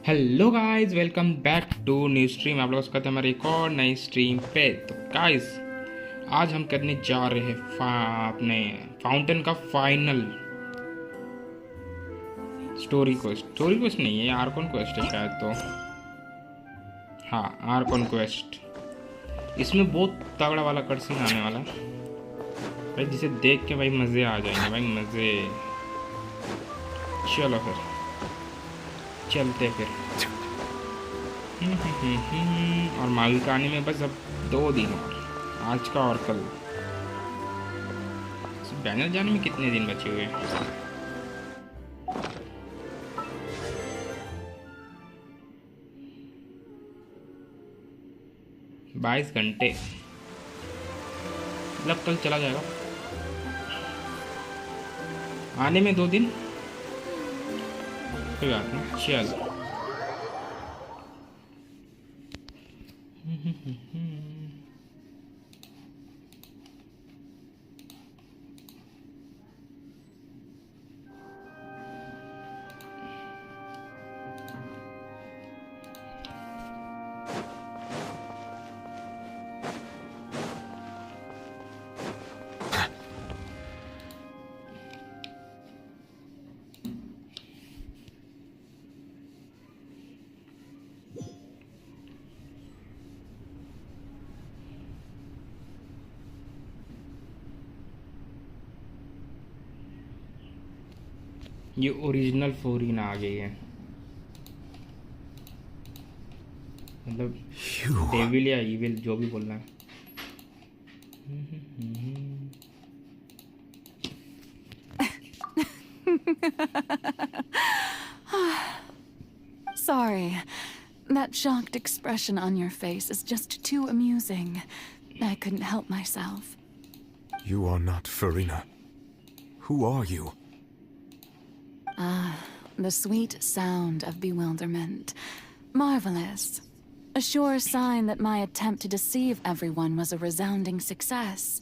Hello guys, welcome back to new stream. आप लोग का हमारे एक और नई स्ट्रीम पे। तो गाइस, आज हम करने जा रहे हैं अपने फाउंटेन का फाइनल स्टोरी क्वेस्ट नहीं है, आर्कॉन क्वेस्ट है शायद। तो हाँ, आर्कॉन क्वेस्ट। इसमें बहुत तगड़ा वाला कटसीन आने वाला है भाई, जिसे देख के भाई मज़े आ जाएंगे भाई, मज़े। चलो फिर चलते फिर। और मावी का आने में बस अब 2 दिन और, आज का और कल। बैनर जाने में कितने दिन बचे हुए हैं? 22 घंटे, मतलब कल चला जाएगा। आने में 2 दिन, कोई बात नहीं। चल ये ओरिजिनल फोरिन आ गई है, मतलब डेविल या इविल, जो भी बोलना है। Sorry, that shocked expression on your face is just too amusing. I couldn't help myself. You are not Farina. Who are you? The sweet sound of bewilderment. Marvelous. A sure sign that my attempt to deceive everyone was a resounding success.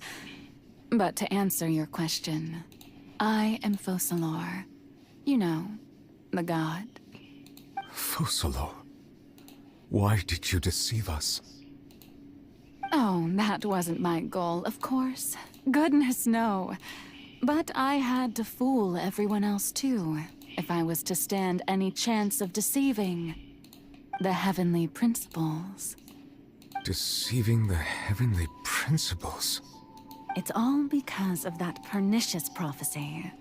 But to answer your question, I am Focalor. You know, the god. Focalor. Why did you deceive us? Oh, that wasn't my goal, of course. Goodness, no. But I had to fool everyone else too, if I was to stand any chance of deceiving the heavenly principles. Deceiving the heavenly principles? It's all because of that pernicious prophecy.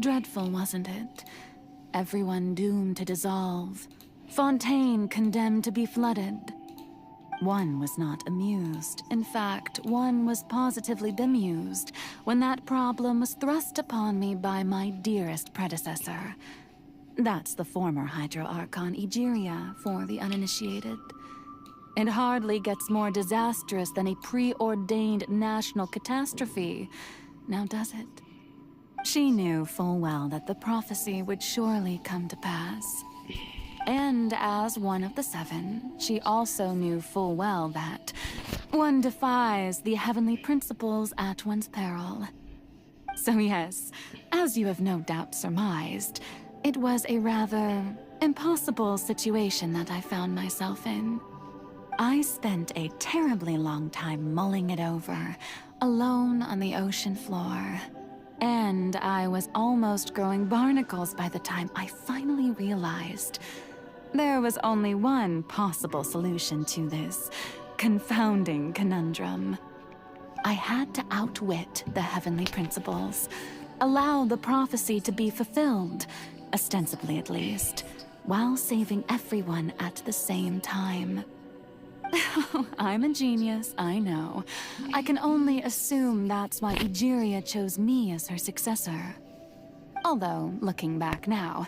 Dreadful, wasn't it? Everyone doomed to dissolve. Fontaine condemned to be flooded. One was not amused. In fact, one was positively bemused when that problem was thrust upon me by my dearest predecessor. That's the former Hydro Archon Egeria, for the uninitiated. It hardly gets more disastrous than a preordained national catastrophe, now does it? She knew full well that the prophecy would surely come to pass. And as one of the 7, she also knew full well that one defies the heavenly principles at one's peril. So yes, as you have no doubt surmised, it was a rather impossible situation that I found myself in. I spent a terribly long time mulling it over, alone on the ocean floor. And I was almost growing barnacles by the time I finally realized there was only one possible solution to this confounding conundrum. I had to outwit the heavenly principles, allow the prophecy to be fulfilled, ostensibly at least, while saving everyone at the same time. I'm a genius, I know. I can only assume that's why Egeria chose me as her successor. Although, looking back now,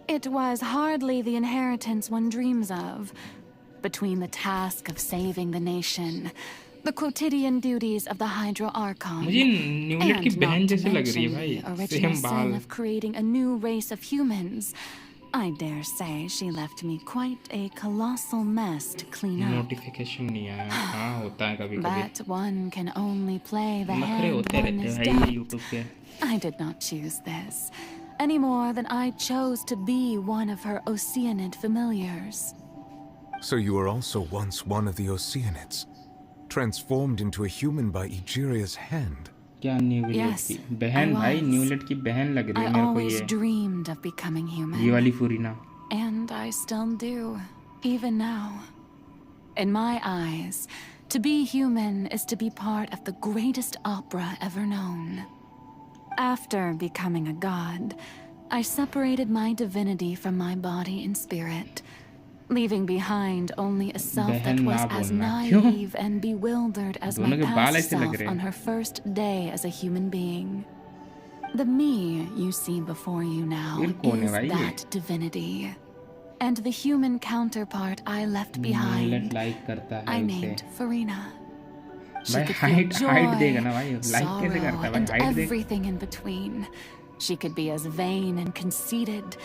it was hardly the inheritance one dreams of. Between the task of saving the nation, the quotidian duties of the Hydro Archon, मुझे न्यूलेट की and बहन not to जैसे लग रही है mention भाई, the original same sin बाल। of creating a new race of humans, I dare say she left me quite a colossal mess to clean up. Notification नहीं आया। हाँ, होता है कभी कभी, But one can only play the नखरे hand होते one रहते is हैं भाई dealt. यूट्यूब पे। I did not choose this. any more than I chose to be one of her Oceanid familiars. So you were also once one of the Oceanids, transformed into a human by Egeria's hand. क्या न्यूलेट Yes, की बहन I भाई was. न्यूलेट की बहन लग रही I है मेरे को always ये dreamed of becoming human. ये वाली फुरीना And I still do, even now. In my eyes, to be human is to be part of the greatest opera ever known. After becoming a god, I separated my divinity from my body and spirit, leaving behind only a self that बहन was ना as बोलना क्यों naive and bewildered as my दोनों के बाल past ऐसे लग self रहे on हैं her first day as a human being. The me you see before you now फिर कौन है is भाई ये that divinity. And the human counterpart I left न्यूलेट behind, like करता I है उसे named Farina. She भाई could feel हाइट देगा joy, ना भाई लाइक कैसे करता sorrow, है भाई and हाइट देख everything in between. She could be as vain and conceited,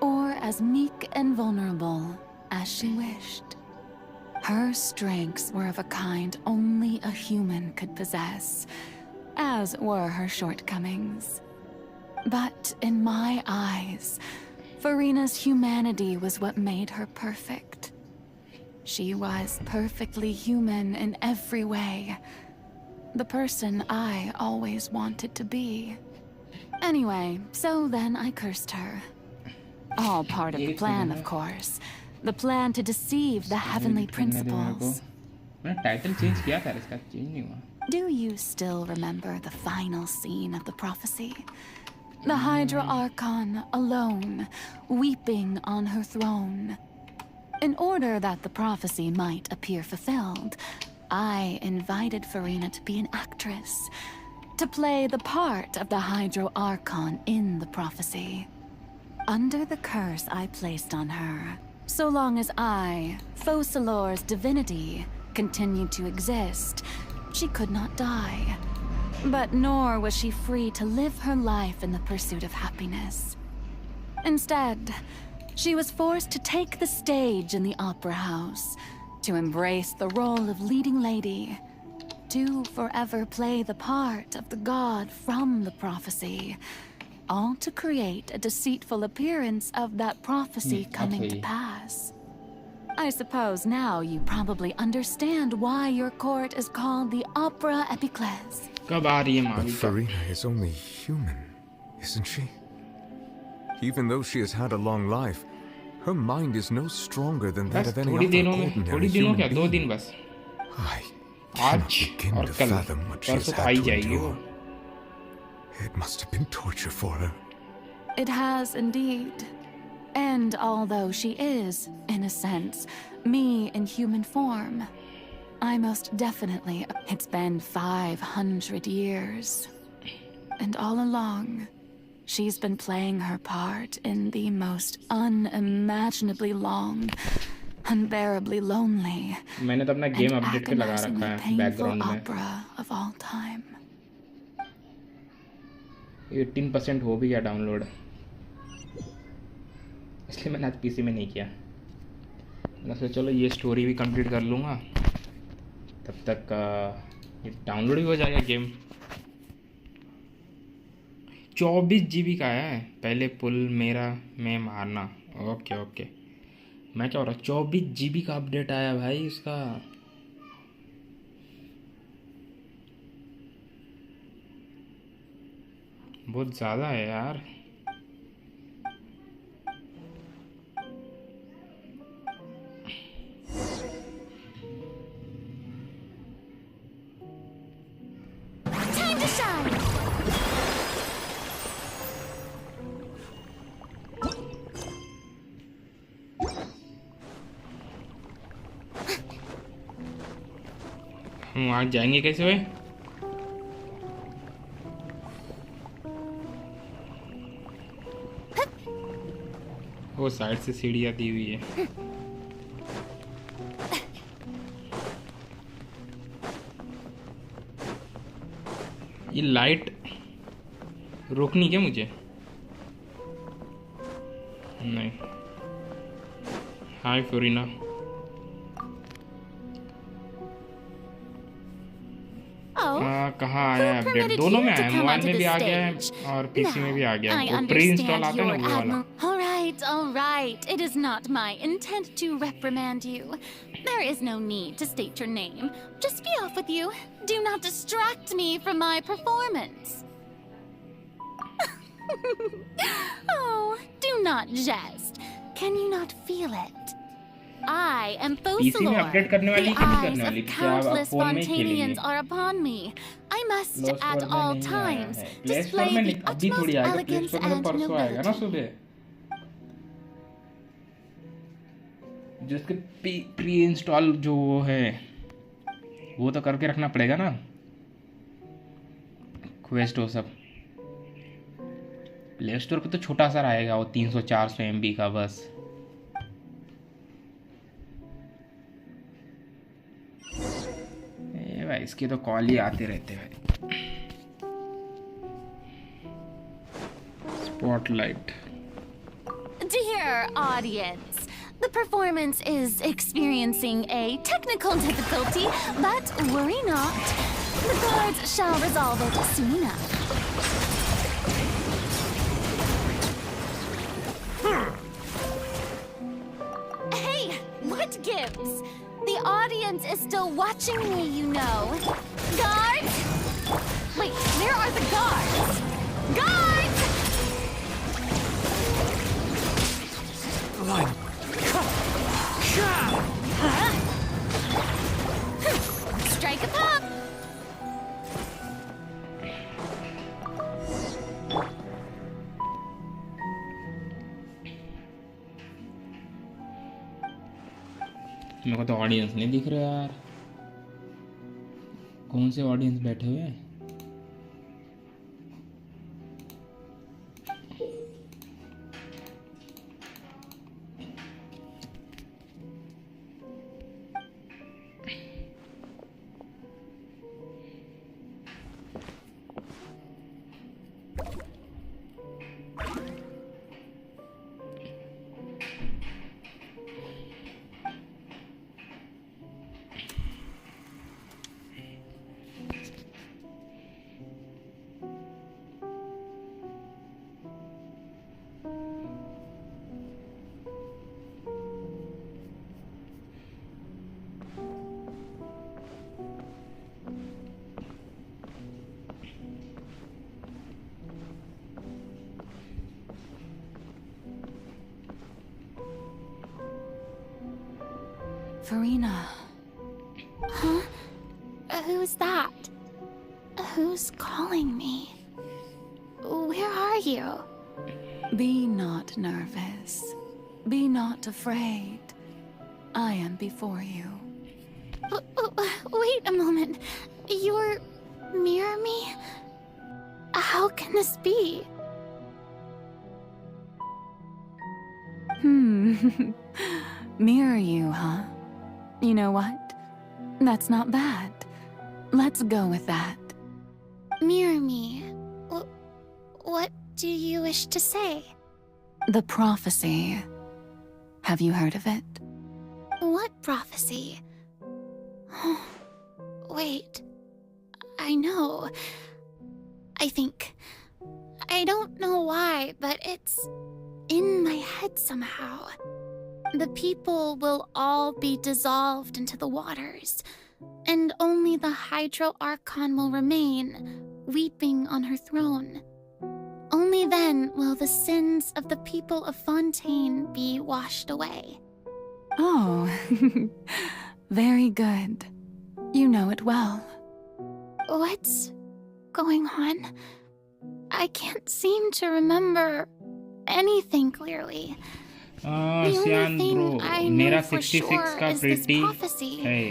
or as meek and vulnerable as she wished. Her strengths were of a kind only a human could possess, as were her shortcomings. But in my eyes, Farina's humanity was what made her perfect. She was perfectly human in every way. The person I always wanted to be. Anyway, so then I cursed her. All part of the plan, of course. The plan to deceive the heavenly principles. मैंने title change किया था इसका change नहीं हुआ Do you still remember the final scene of the prophecy? The Hydra Archon alone, weeping on her throne. In order that the prophecy might appear fulfilled, I invited Farina to be an actress, to play the part of the Hydra Archon in the prophecy. Under the curse I placed on her, so long as I, Focalor's divinity, continued to exist, she could not die. But nor was she free to live her life in the pursuit of happiness. Instead, she was forced to take the stage in the opera house, to embrace the role of leading lady, to forever play the part of the god from the prophecy, all to create a deceitful appearance of that prophecy coming to pass. I suppose now you probably understand why your court is called the Opera Epiclese. कब आ रही है But Mavi का Farina is only human, isn't she? Even though she has had a long life, her mind is no stronger than that बस of any थोड़ी other दिनों में ordinary थोड़ी दिनों क्या human 2 being. दिन बस I cannot आज begin और to कल fathom what she has परसों तो आ had ही to जाएगी वो endure. It must have been torture for her. It has indeed. And although she is, in a sense, me in human form, I most definitely. It's been 500 years. And all along, she's been playing her part in the most unimaginably long, unbearably lonely, मैंने तो अपना game and update पे लगा रखा agonizingly है painful background में opera of all time. 18% हो भी गया डाउनलोड इसलिए मैंने आज पीसी में नहीं किया मैंने सोचा चलो ये स्टोरी भी कंप्लीट कर लूँगा तब तक ये डाउनलोड भी हो जाएगा गेम 24 GB का है पहले पुल मेरा मैं मारना ओके ओके मैं क्या हो रहा 24 GB का अपडेट आया भाई इसका बहुत ज़्यादा है यार Time to shine! हम वहाँ जाएंगे कैसे भाई वो साइड से सीढ़ियाँ दी हुई है ये लाइट रोकनी क्या मुझे नहीं हाय फ्लोरिना Oh, कहाँ आया है अपडेट? दोनों में आया है, मोबाइल में भी आ गया है और पीसी में भी आ गया है। वो प्री इंस्टॉल आता है ना वो वाला। All right. It is not my intent to reprimand you. There is no need to state your name. Just be off with you. Do not distract me from my performance. Oh, do not jest. Can you not feel it? I am PC में update करने वाली कि नहीं करने वाली? क्या आप countless phone में खेलेंगे? Fontanians are upon me. I must play at store में all नहीं आया times है। प्ले स्टोर display में the अभी थोड़ी utmost आएगा, प्ले elegance स्टोर में and परसों आएगा ना nobility. सुबह। जिसके प्री इंस्टॉल जो वो है वो तो करके रखना पड़ेगा ना, क्वेस्ट वो सब। प्ले स्टोर पे तो छोटा सा आएगा वो 300-400 MB का बस। ए भाई इसके तो कॉल ही आते रहते हैं भाई। Spotlight. Dear audience, the performance is experiencing a technical difficulty, but worry not. The guards shall resolve it soon enough. Hey, what gives? The audience is still watching me, you know. Guards! Wait, where are the guards? Guards! Strike a pop! मेरे को तो audience नहीं दिख रहा यार, कौन से audience बैठे हुए हैं? Farina. Huh? Who's that? Who's calling me? Where are you? Be not nervous. Be not afraid. I am before you. Wait a moment. You're near me? How can this be? Mirror you, huh? You know what? That's not bad. Let's go with that. Mirror me. What do you wish to say? The prophecy. Have you heard of it? What prophecy? Wait. I know. I think. I don't know why, but it's in my head somehow. The people will all be dissolved into the waters, and only the Hydro Archon will remain, weeping on her throne. Only then will the sins of the people of Fontaine be washed away. Oh, very good. You know it well. What's going on? I can't seem to remember anything clearly. सियान bro, मेरा 66 का pretty है,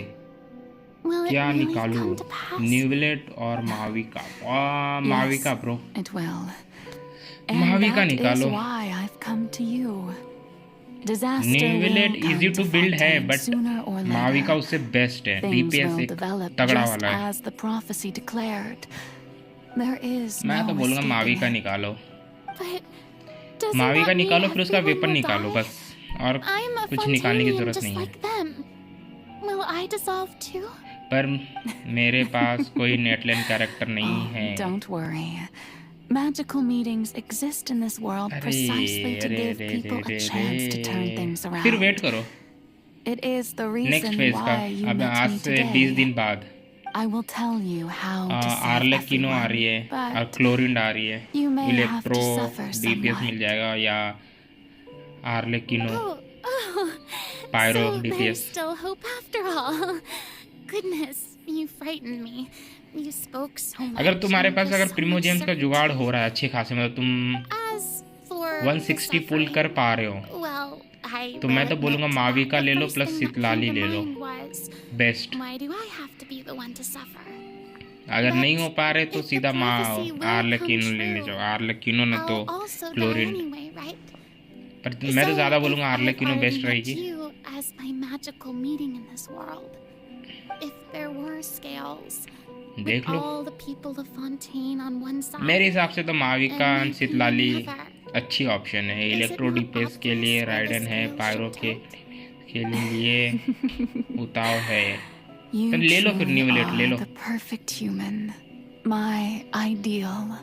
क्या निकालूं? न्यूविलेट और माविका? माविका bro, माविका निकालो। न्यूविलेट easy to build है, but माविका उससे बेस्ट है। DPS एक तगड़ा वाला है। मैं तो बोलूँगा माविका निकालो। मावी का निकालो, फिर उसका वेपन निकालो बस, और कुछ निकालने की जरूरत नहीं है। पर मेरे पास कोई नेटलाइन कैरेक्टर नहीं है। Don't worry. Magical meetings exist in this world precisely to give people a chance to turn things फिर around. वेट करो It is the next reason phase का। why you अब met आज me से 20 दिन today. बाद I will tell you how to save आर्लेकिनो uh everyone, रही है और but क्लोरिन आ रही है। you may have electro to suffer DPS मिल somewhat. जाएगा या Arlecchino Oh, pyro so there's DPS. still hope after all. Goodness, you frightened me. You spoke so much. अगर तुम्हारे पास with अगर so प्रीमो much जेम्स का जुगाड़ certainty. हो रहा है अच्छे खासे, मतलब तुम As for 160 the पुल कर suffering, पा रहे हो, well, I तो मैं तो will बोलूँगा admit माविका that ले the low first plus thing that सितलाली came to ले लो, mind was, best. why do I have to be the one to suffer? अगर नहीं हो पा रहे तो If the सीधा prophecy will आर्लेकिनो come लेने true, जाओ, आर्लेकिनो न तो I'll also die chlorine. anyway, right? पर मैं तो ज़्यादा बोलूँगा if I've आर्लेकिनो already best met रहेगी। you as my magical meeting in this world, if there were scales, देख with low, all the people of Fontaine on one side, मेरे हिसाब से तो माविका and और maybe सितलाली another, अच्छी ऑप्शन है। Is it electro not DPS के obvious लिए where the राइडन है, scales पायरो should के लिए उताव है। You तो ले लो फिर truly न्यूलेट ले are low. the perfect human, my ideal.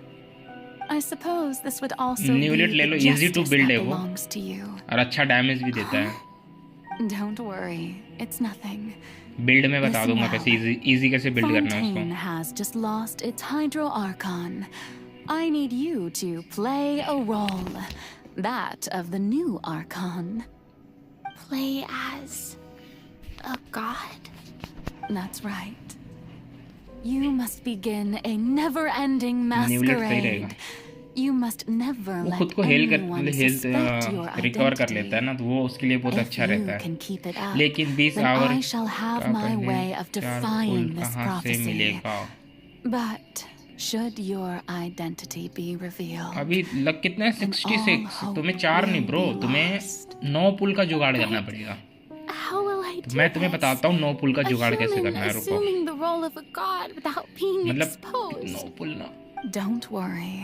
I suppose this would also be न्यूलेट ले the low, easy to justice build that है वो, belongs to you. और अच्छा डैमेज भी देता है। Don't worry, it's nothing. Build में बता Listen दूंगा well. कैसे इजी कैसे बिल्ड करना है Fontaine उसको। has just lost its Hydro Archon. I need you to play a role, that of the new Archon. play as a god. That's right. You must begin a never-ending न्यूलेट सही रहेगा। masquerade. You must never वो let खुद को hello कर anyone health suspect your recover कर identity. लेता है ना, तो वो उसके लिए बहुत If अच्छा you रहता है। can keep it up, लेकिन 20 then hour I shall have का my पहले way of 4 defying pull this कहाँ से prophecy. मिलेगा? But should your identity be revealed, अभी लग कितना है? 66। all तुम्हें 4 नहीं hope ब्रो, will be तुम्हें lost. 9 पुल का जुगाड़ करना पड़ेगा। How will I do मैं तुम्हें this? बताता हूँ 9 पुल का A जुगाड़ कैसे human करना है। रुको, assuming the role of a god without being मतलब exposed. 9 पुल ना। don't worry.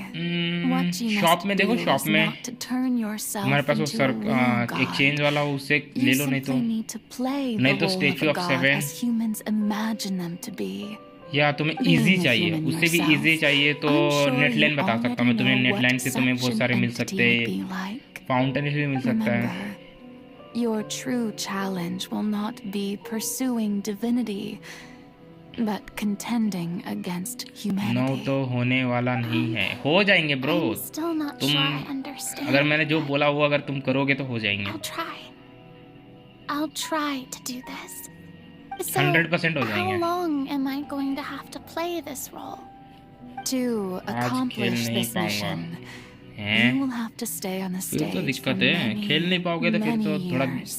What you shop must में do देखो, शॉप is में not to turn yourself हमारे पास वो into sir a real god. Exchange वाला, उससे You ले लो, नहीं तो simply need to play the नहीं तो role of Statue a of god Seven। as humans imagine them to be. या तुम्हें Being इजी a चाहिए, human उससे भी yourself, इजी चाहिए तो I'm sure नेटलाइन you बता सकता हूँ मैं already तुम्हें। know नेटलाइन what से तुम्हें बहुत such सारे an मिल entity सकते would हैं, be like. फाउंटेन से भी मिल सकता है। Remember, your true challenge will not be pursuing divinity, but contending against no humanity. तो होने वाला नहीं है, हो जाएंगे ब्रो। I'm still not तुम sure I understand. अगर मैंने जो बोला वो अगर तुम करोगे तो हो जाएंगे। I'll try. I'll try to do this. So, 100% हो how जाएंगे। long am I going to have to play this role? To आज खेल accomplish नहीं this पाऊंगा। mission, हैं? you will have to stay on the फिर तो stage for दिक्कत है, many, खेल नहीं पाओगे तो फिर तो many थोड़ा years.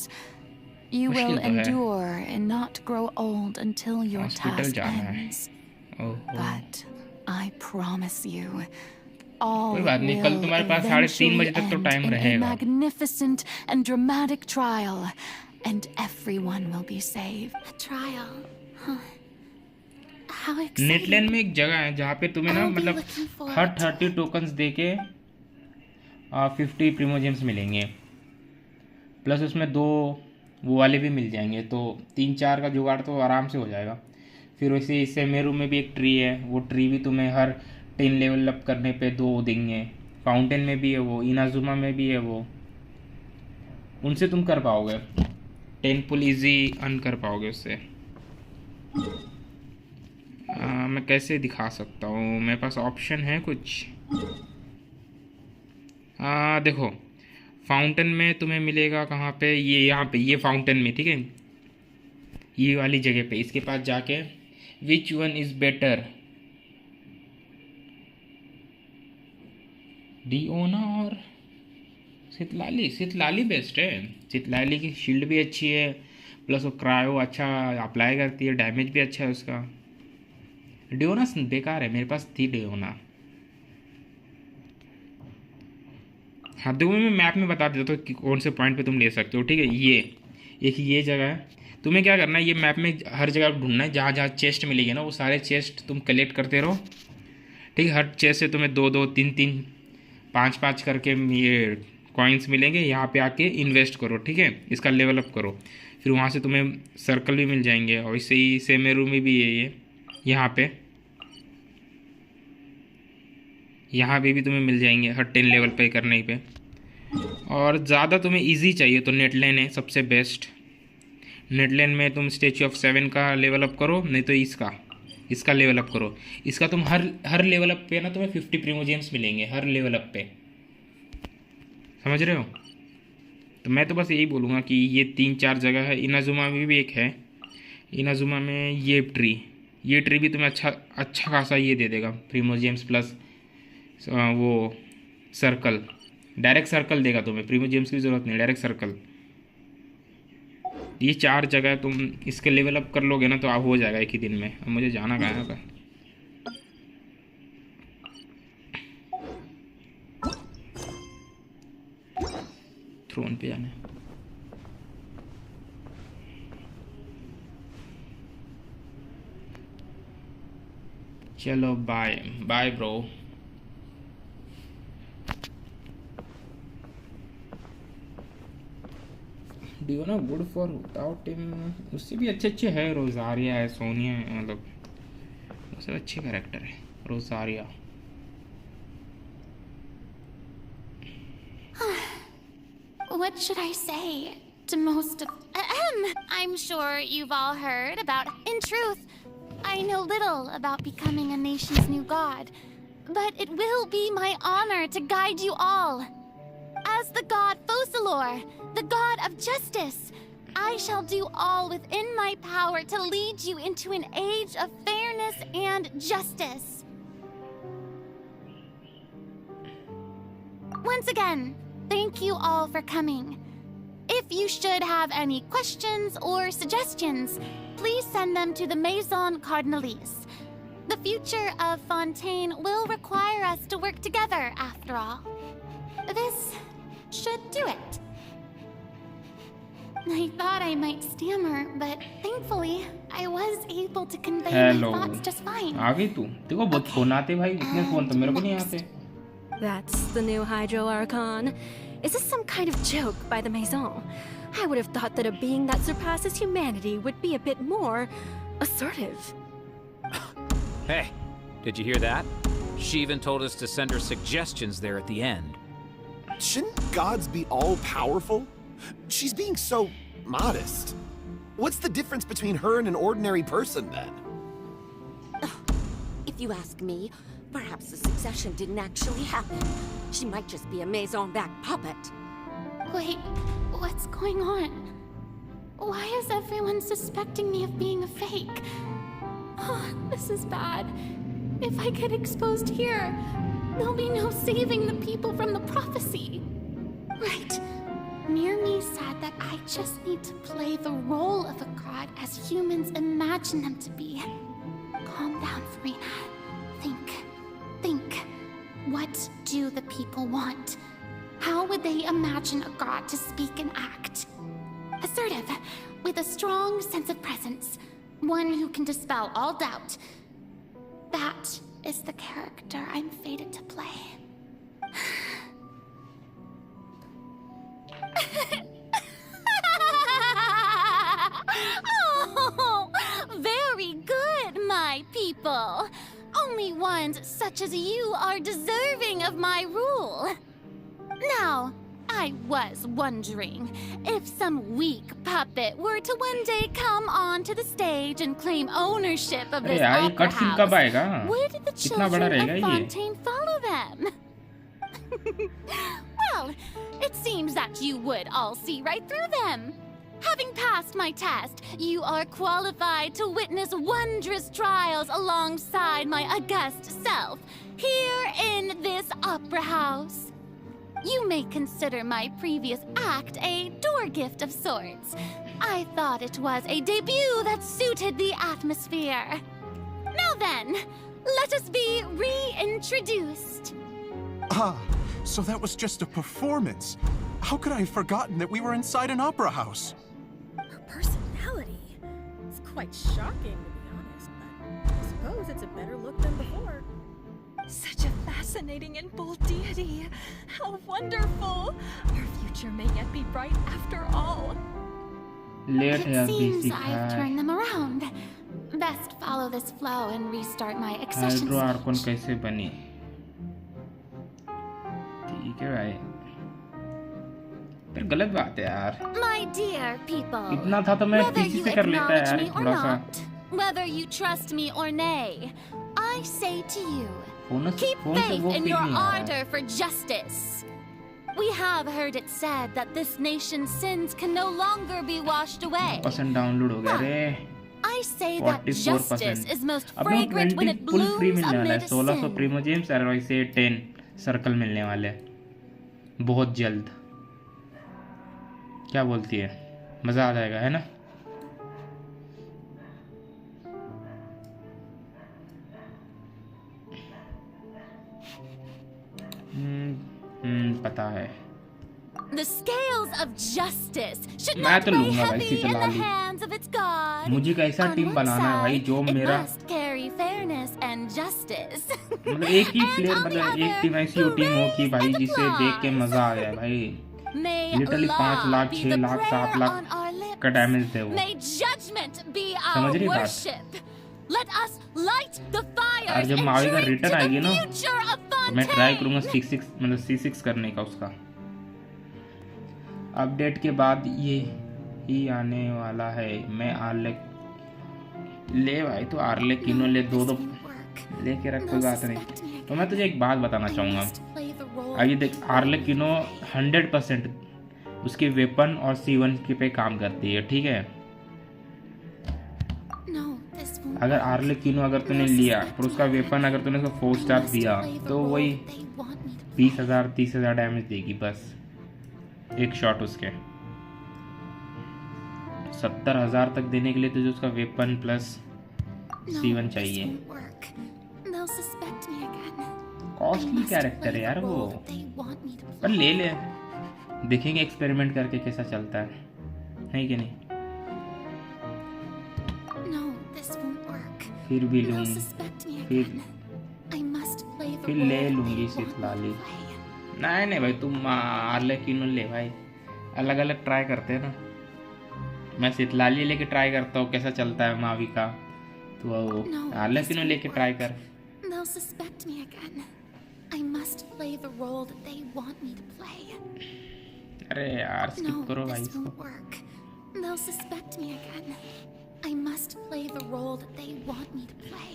You मुश्किल will तो है। endure and not grow old until your hospital task जाना है। ends. ओहो। But I promise you, all कोई बात नहीं, कल will तुम्हारे पास 3:30 बजे तक तो eventually time end in a रहेगा। magnificent and dramatic trial, and everyone will be saved. A trial. Huh. How exciting. नेटलैंड में एक जगह है जहाँ पे तुम्हें ना I'll be मतलब looking forward हर to 30 टोकन्स दे के 50 प्रीमो जेम्स मिलेंगे, प्लस उसमें 2 वो वाले भी मिल जाएंगे, तो 3-4 का जुगाड़ तो आराम से हो जाएगा। फिर वैसे इससे मेरू में भी एक ट्री है, वो ट्री भी तुम्हें हर 10 लेवल अप करने पे 2 देंगे। फाउंटेन में भी है वो, इनाजुमा में भी है वो, उनसे तुम कर पाओगे 10 पुल ईजी अर्न कर पाओगे उससे। मैं कैसे दिखा सकता हूँ, मेरे पास ऑप्शन है कुछ। देखो, फाउंटेन में तुम्हें मिलेगा कहाँ पे, ये यहाँ पे, ये फाउंटेन में, ठीक है, ये वाली जगह पे इसके पास जाके विच वन इज़ बेटर, डिओना और सितलाली। सितलाली बेस्ट है, सितलाली की शील्ड भी अच्छी है, प्लस वो क्रायो अच्छा अप्लाई करती है, डैमेज भी अच्छा है उसका। डिओना बेकार है, मेरे पास थी डिओना। हाँ देखो, मैं मैप में बता देता हूँ कि कौन से पॉइंट पे तुम ले सकते हो, ठीक है। ये जगह है, तुम्हें क्या करना है, ये मैप में हर जगह ढूंढना है, जहाँ जहाँ चेस्ट मिलेगी ना वो सारे चेस्ट तुम कलेक्ट करते रहो, ठीक है। हर चेस्ट से तुम्हें 2-2, 3-3, 5-5 करके ये कॉइन्स मिलेंगे, यहाँ पे आके इन्वेस्ट करो, ठीक है, इसका लेवल अप करो, फिर वहाँ से तुम्हें सर्कल भी मिल जाएंगे। और इससे ही सेमेरू में भी है ये, यहाँ पे भी तुम्हें मिल जाएंगे हर 10 लेवल पे करने पे। और ज़्यादा तुम्हें इजी चाहिए तो नेटलैन है सबसे बेस्ट। नेटलैन में तुम स्टैच्यू ऑफ 7 का लेवल अप करो, नहीं तो इसका लेवल अप करो। इसका तुम हर लेवल अप पे ना तुम्हें 50 प्रीमोजेम्स मिलेंगे हर लेवल अप पे, समझ रहे हो। तो मैं तो बस यही बोलूँगा कि ये 3-4 जगह है। इनाजुमा में भी एक है, इनाजुमा में ये ट्री भी तुम्हें अच्छा खासा ये दे देगा प्रीमोजेम्स प्लस वो सर्कल, डायरेक्ट सर्कल देगा तुम्हें, प्रीमोजेम्स की ज़रूरत नहीं, डायरेक्ट सर्कल। ये 4 जगह तुम इसके लेवल अप कर लोगे ना तो आप हो जाएगा एक ही दिन में। अब मुझे जाना कहाँ है, थ्रोन पे जाना है। चलो बाय बाय ब्रो। डू ना गुड फॉर विदाउट हिम, उससे भी अच्छे है। रोजारिया है, सोनिया है, मतलब उससे अच्छे कैरेक्टर है रोजारिया। What should I say to most of... I'm sure you've all heard about... In truth, I know little about becoming a nation's new god, but it will be my honor to guide you all. As the god Focalor, the god of justice, I shall do all within my power to lead you into an age of fairness and justice. Once again, thank you all for coming. If you should have any questions or suggestions, please send them to the Maison Cardinalise. The future of Fontaine will require us to work together, after all. This should do it. I thought I might stammer, but thankfully, I was able to convey my thoughts just fine. आ गई तू? देखो बहुत phone आते भाई, इतने phone तो मेरे को नहीं आते। That's the new Hydro Archon. Is this some kind of joke by the Maison? I would have thought that a being that surpasses humanity would be a bit more assertive. Hey, did you hear that? She even told us to send her suggestions there at the end. Shouldn't gods be all-powerful? She's being so modest. What's the difference between her and an ordinary person, then? If you ask me, perhaps the succession didn't actually happen. She might just be a Maison-backed puppet. Wait, what's going on? Why is everyone suspecting me of being a fake? Oh, this is bad. If I get exposed here, there'll be no saving the people from the prophecy. Right. Mirmi said that I just need to play the role of a god as humans imagine them to be. Calm down, Farina. Think. What do the people want? How would they imagine a god to speak and act? Assertive, with a strong sense of presence. One who can dispel all doubt. That is the character I'm fated to play. Oh, very good, my people. Only ones such as you are deserving of my rule. Now, I was wondering if some weak puppet were to one day come onto the stage and claim ownership of this opera house, would the children of Fontaine follow them? Well, it seems that you would all see right through them. Having passed my test, you are qualified to witness wondrous trials alongside my august self, here in this opera house. You may consider my previous act a door gift of sorts. I thought it was a debut that suited the atmosphere. Now then, let us be reintroduced. Ah, so that was just a performance. How could I have forgotten that we were inside an opera house? Her personality. It's quite shocking, to be honest, but I suppose it's a better look than before. Such a fascinating fascinating and bold deity. How wonderful. Our future may yet be bright after all. Late है It अब भी seems सीखा I've है turned them around. Best follow this flow and restart my accession hydro archon speech. कैसे बनी ठीक है भाई फिर गलत बात है यार My dear people, इतना था तो मैं whether पीसी you से कर लेता acknowledge यार me or थोड़ा सा not, whether you trust me or nay, I say to you, phone keep phone से faith वो in फील your नहीं आ रहा ardor for justice. We have heard it said that this nation's sins can no longer be washed away. Percent download हो गया रे I say that 44% justice is most अपने fragrant when 20 it full free blooms मिलने वाला है amid 1600 sin. Primo James और वैसे 10 circle मिलने वाले हैं बहुत जल्द क्या बोलती है मजा आ जाएगा है ना पता है The scales of justice should मैं not तो weigh लूंगा भाई heavy in the शीतलाली hands of its god. मुझे एक ऐसा On टीम one बनाना है भाई side, जो it मेरा must carry fairness and justice. मतलब एक ही And प्लेयर on the मतलब एक other, टीम ऐसी हो टीम हो कि भाई and जिसे देख के applause. मजा आ जाए भाई May literally 5 Allah lakh be 6 the lakh 7 prayer lakh on our lips. का डैमेज दे वो May judgment be समझ our रही बात? worship. Let us light the fires और जब and मावी का drink रिटर्न to आएगी the ना future of तो मैं ट्राई करूंगा Fontaine. 6 मतलब C6 करने का उसका अपडेट के बाद ये ही आने वाला है मैं आर्ले ले भाई तो आर्ले किनो ले दो लेके रख कोई बात नहीं तो मैं तुझे एक बात बताना चाहूँगा आगे देख आर्ले किनो 100% उसके वेपन और C1 के पे काम करती है ठीक है अगर आर्ले किनो अगर तूने लिया और उसका वेपन अगर तूने उसको 4 स्टार दिया तो वही 20,000 30,000 डैमेज देगी बस एक शॉट उसके 70,000 तक देने के लिए तुझे उसका वेपन प्लस C1 चाहिए कॉस्टली कैरेक्टर है यार वो पर ले ले देखेंगे एक्सपेरिमेंट करके कैसा चलता है कि नहीं फिर भी लूंगी फिर ले लूंगी शीतलाली नहीं भाई तुम आर्ले किनो ले भाई अलग अलग ट्राई करते हैं ना मैं शीतलाली लेके ट्राई करता हूँ कैसा चलता है मावी का तो आर्ले किनो लेके ट्राई कर अरे यार स्किप करो भाई इसको They'll suspect me again. I must play the role that they want me to play.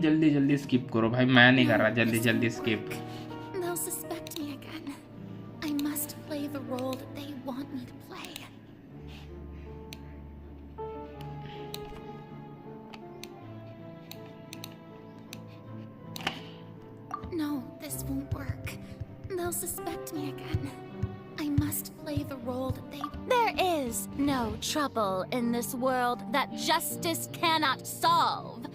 जल्दी जल्दी स्किप करो भाई मैं नहीं कर रहा जल्दी जल्दी skip They'll suspect me again. I must play the role that they want me to play. No, this won't work. They'll suspect me again. I must play the role that they... There is no trouble in this world that justice cannot solve.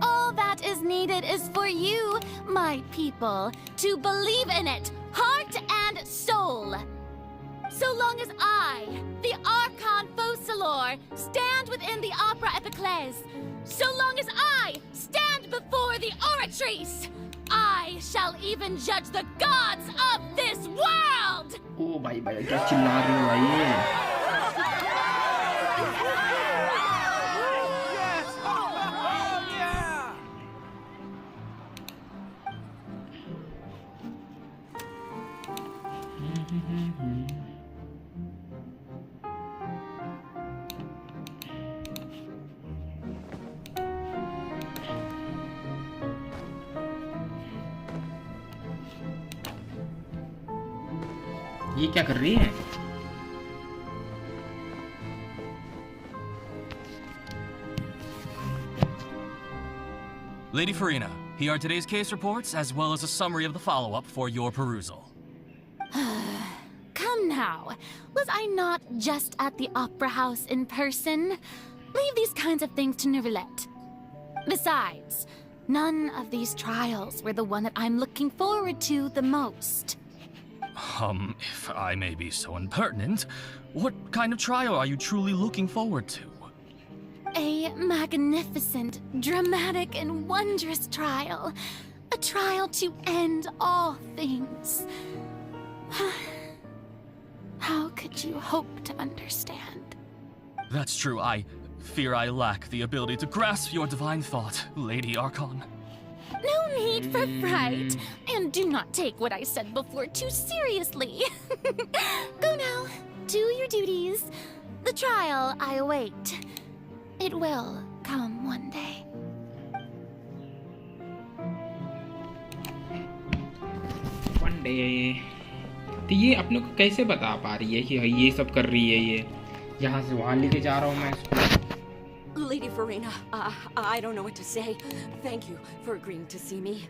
All that is needed is for you, my people, to believe in it, heart and soul. So long as I, the Archon Focalor, stand within the Opera Epiclese, so long as I stand before the Oratrice, I shall even judge the gods of this world! ओ भाई भाई क्या चिल्ला रही हो भाई ये ये क्या कर रही है Lady Farina, here are today's case reports as well as a summary of the follow-up for your perusal. Come now, was I not just at the Opera House in person? Leave these kinds of things to Neuvillette. Besides, none of these trials were the one that I'm looking forward to the most. If I may be so impertinent, what kind of trial are you truly looking forward to? A magnificent, dramatic, and wondrous trial. A trial to end all things. How could you hope to understand? That's true. I fear I lack the ability to grasp your divine thought, Lady Archon. No need for fright, and do not take what I said before too seriously. Go now, do your duties. The trial I await. It will come one day. One day. तो ये अपने को कैसे बता पा रही है कि ये सब कर रही है ये यहाँ से वहाँ लेके जा रहा हूँ मैं इसको. Lady Farina, I don't know what to say. Thank you for agreeing to see me.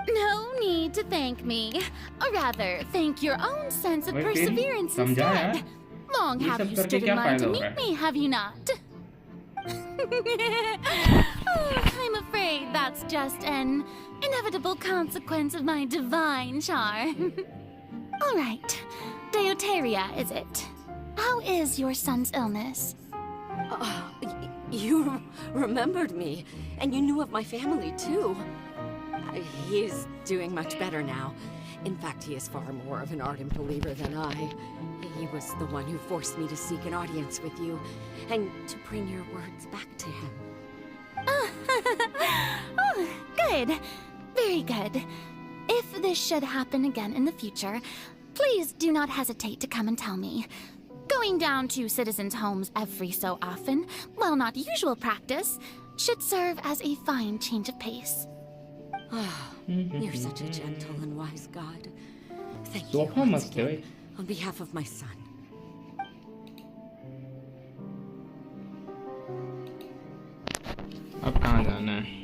No need to thank me. Or rather, thank your own sense of perseverance instead. Long have you stood in line to meet me, have you not? I'm afraid that's just an inevitable consequence of my divine charm. All right. Deoteria, is it? How is your son's illness? You remembered me, and you knew of my family, too. He is doing much better now. In fact, he is far more of an ardent believer than I. He was the one who forced me to seek an audience with you, and to bring your words back to him. Oh, good. Very good. If this should happen again in the future, please do not hesitate to come and tell me. Going down to citizens' homes every so often, while not usual practice, should serve as a fine change of pace. You're such a gentle and wise God. Thank you sofa once मस्त है again, भाई. on behalf of my son. अब कहाँ जाना है?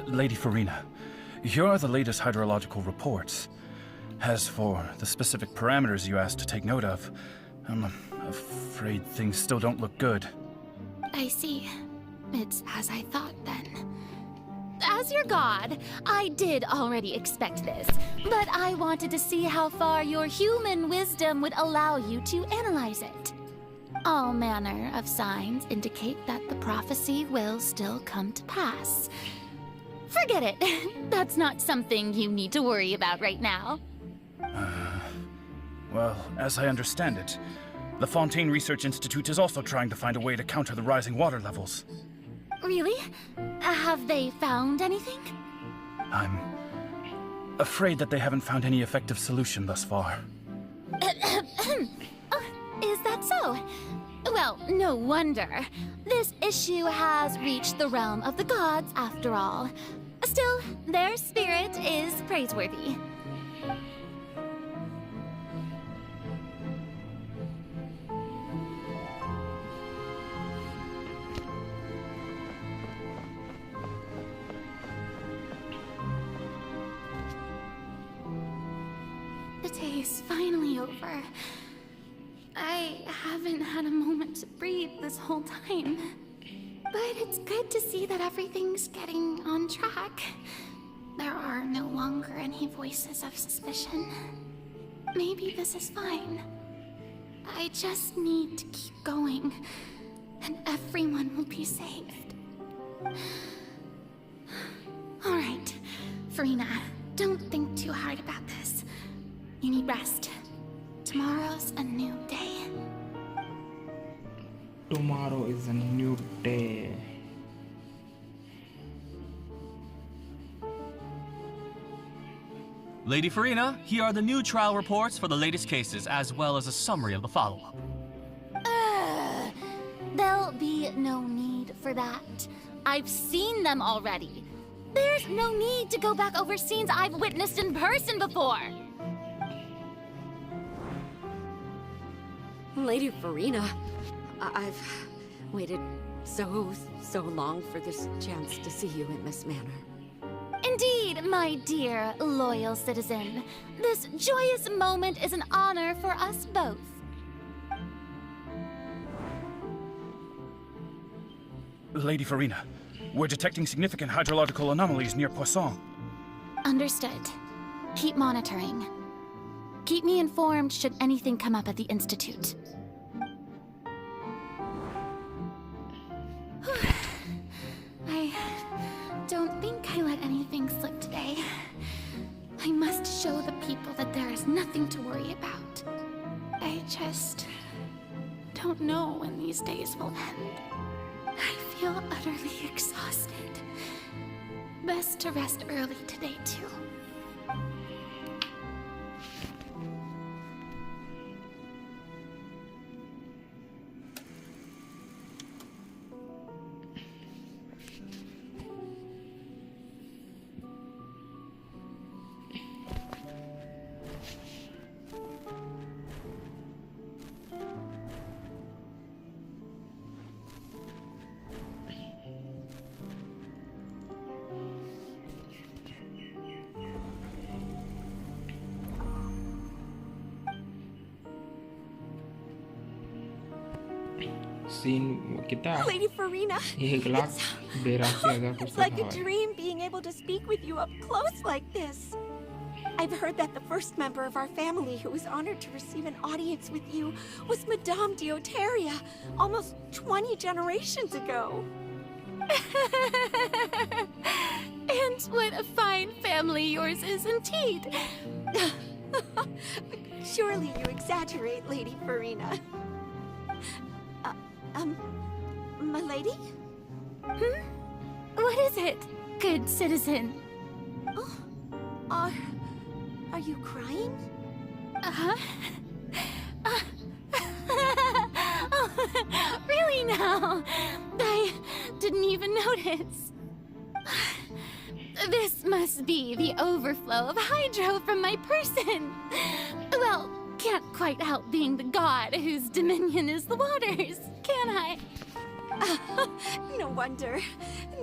Lady Farina, here are the latest hydrological reports. As for the specific parameters you asked to take note of, I'm afraid things still don't look good. I see. It's as I thought, then. As your god, I did already expect this, but I wanted to see how far your human wisdom would allow you to analyze it. All manner of signs indicate that the prophecy will still come to pass. Forget it. That's not something you need to worry about right now. Well, as I understand it, the Fontaine Research Institute is also trying to find a way to counter the rising water levels. Really? Have they found anything? I'm afraid that they haven't found any effective solution thus far. Is that so? Well, no wonder. This issue has reached the realm of the gods, after all. Still, their spirit is praiseworthy. The day is finally over. I haven't had a moment to breathe this whole time. But it's good to see that everything's getting on track. There are no longer any voices of suspicion. Maybe this is fine. I just need to keep going, and everyone will be saved. All right, Farina, don't think too hard about this. You need rest. Tomorrow's a new day. Tomorrow is a new day. Lady Farina, here are the new trial reports for the latest cases, as well as a summary of the follow-up. There'll be no need for that. I've seen them already. There's no need to go back over scenes I've witnessed in person before. Lady Farina, I've waited so long for this chance to see you in this manner. Indeed, Indeed, my dear, loyal citizen. This joyous moment is an honor for us both. Lady Farina, we're detecting significant hydrological anomalies near Poisson. Understood. Keep monitoring. Keep me informed should anything come up at the Institute. I don't think I let anything slip today. I must show the people that there is nothing to worry about. I just don't know when these days will end. I feel utterly exhausted. Best to rest early today, too. Scene कितना Lady Farina, 1,82,000 कुछ it's तो like था a dream being able to speak with you up close like this. I've heard that the first member of our family who was honored to receive an audience with you was Madame Dioteria, almost 20 generations ago. And what a fine family yours is indeed. Surely you exaggerate, Lady Farina. My lady? What is it, good citizen? Oh, are you crying? Uh-huh. Really now? I didn't even notice. This must be the overflow of hydro from my person. Well, can't quite help being the god whose dominion is the waters, can I? No wonder.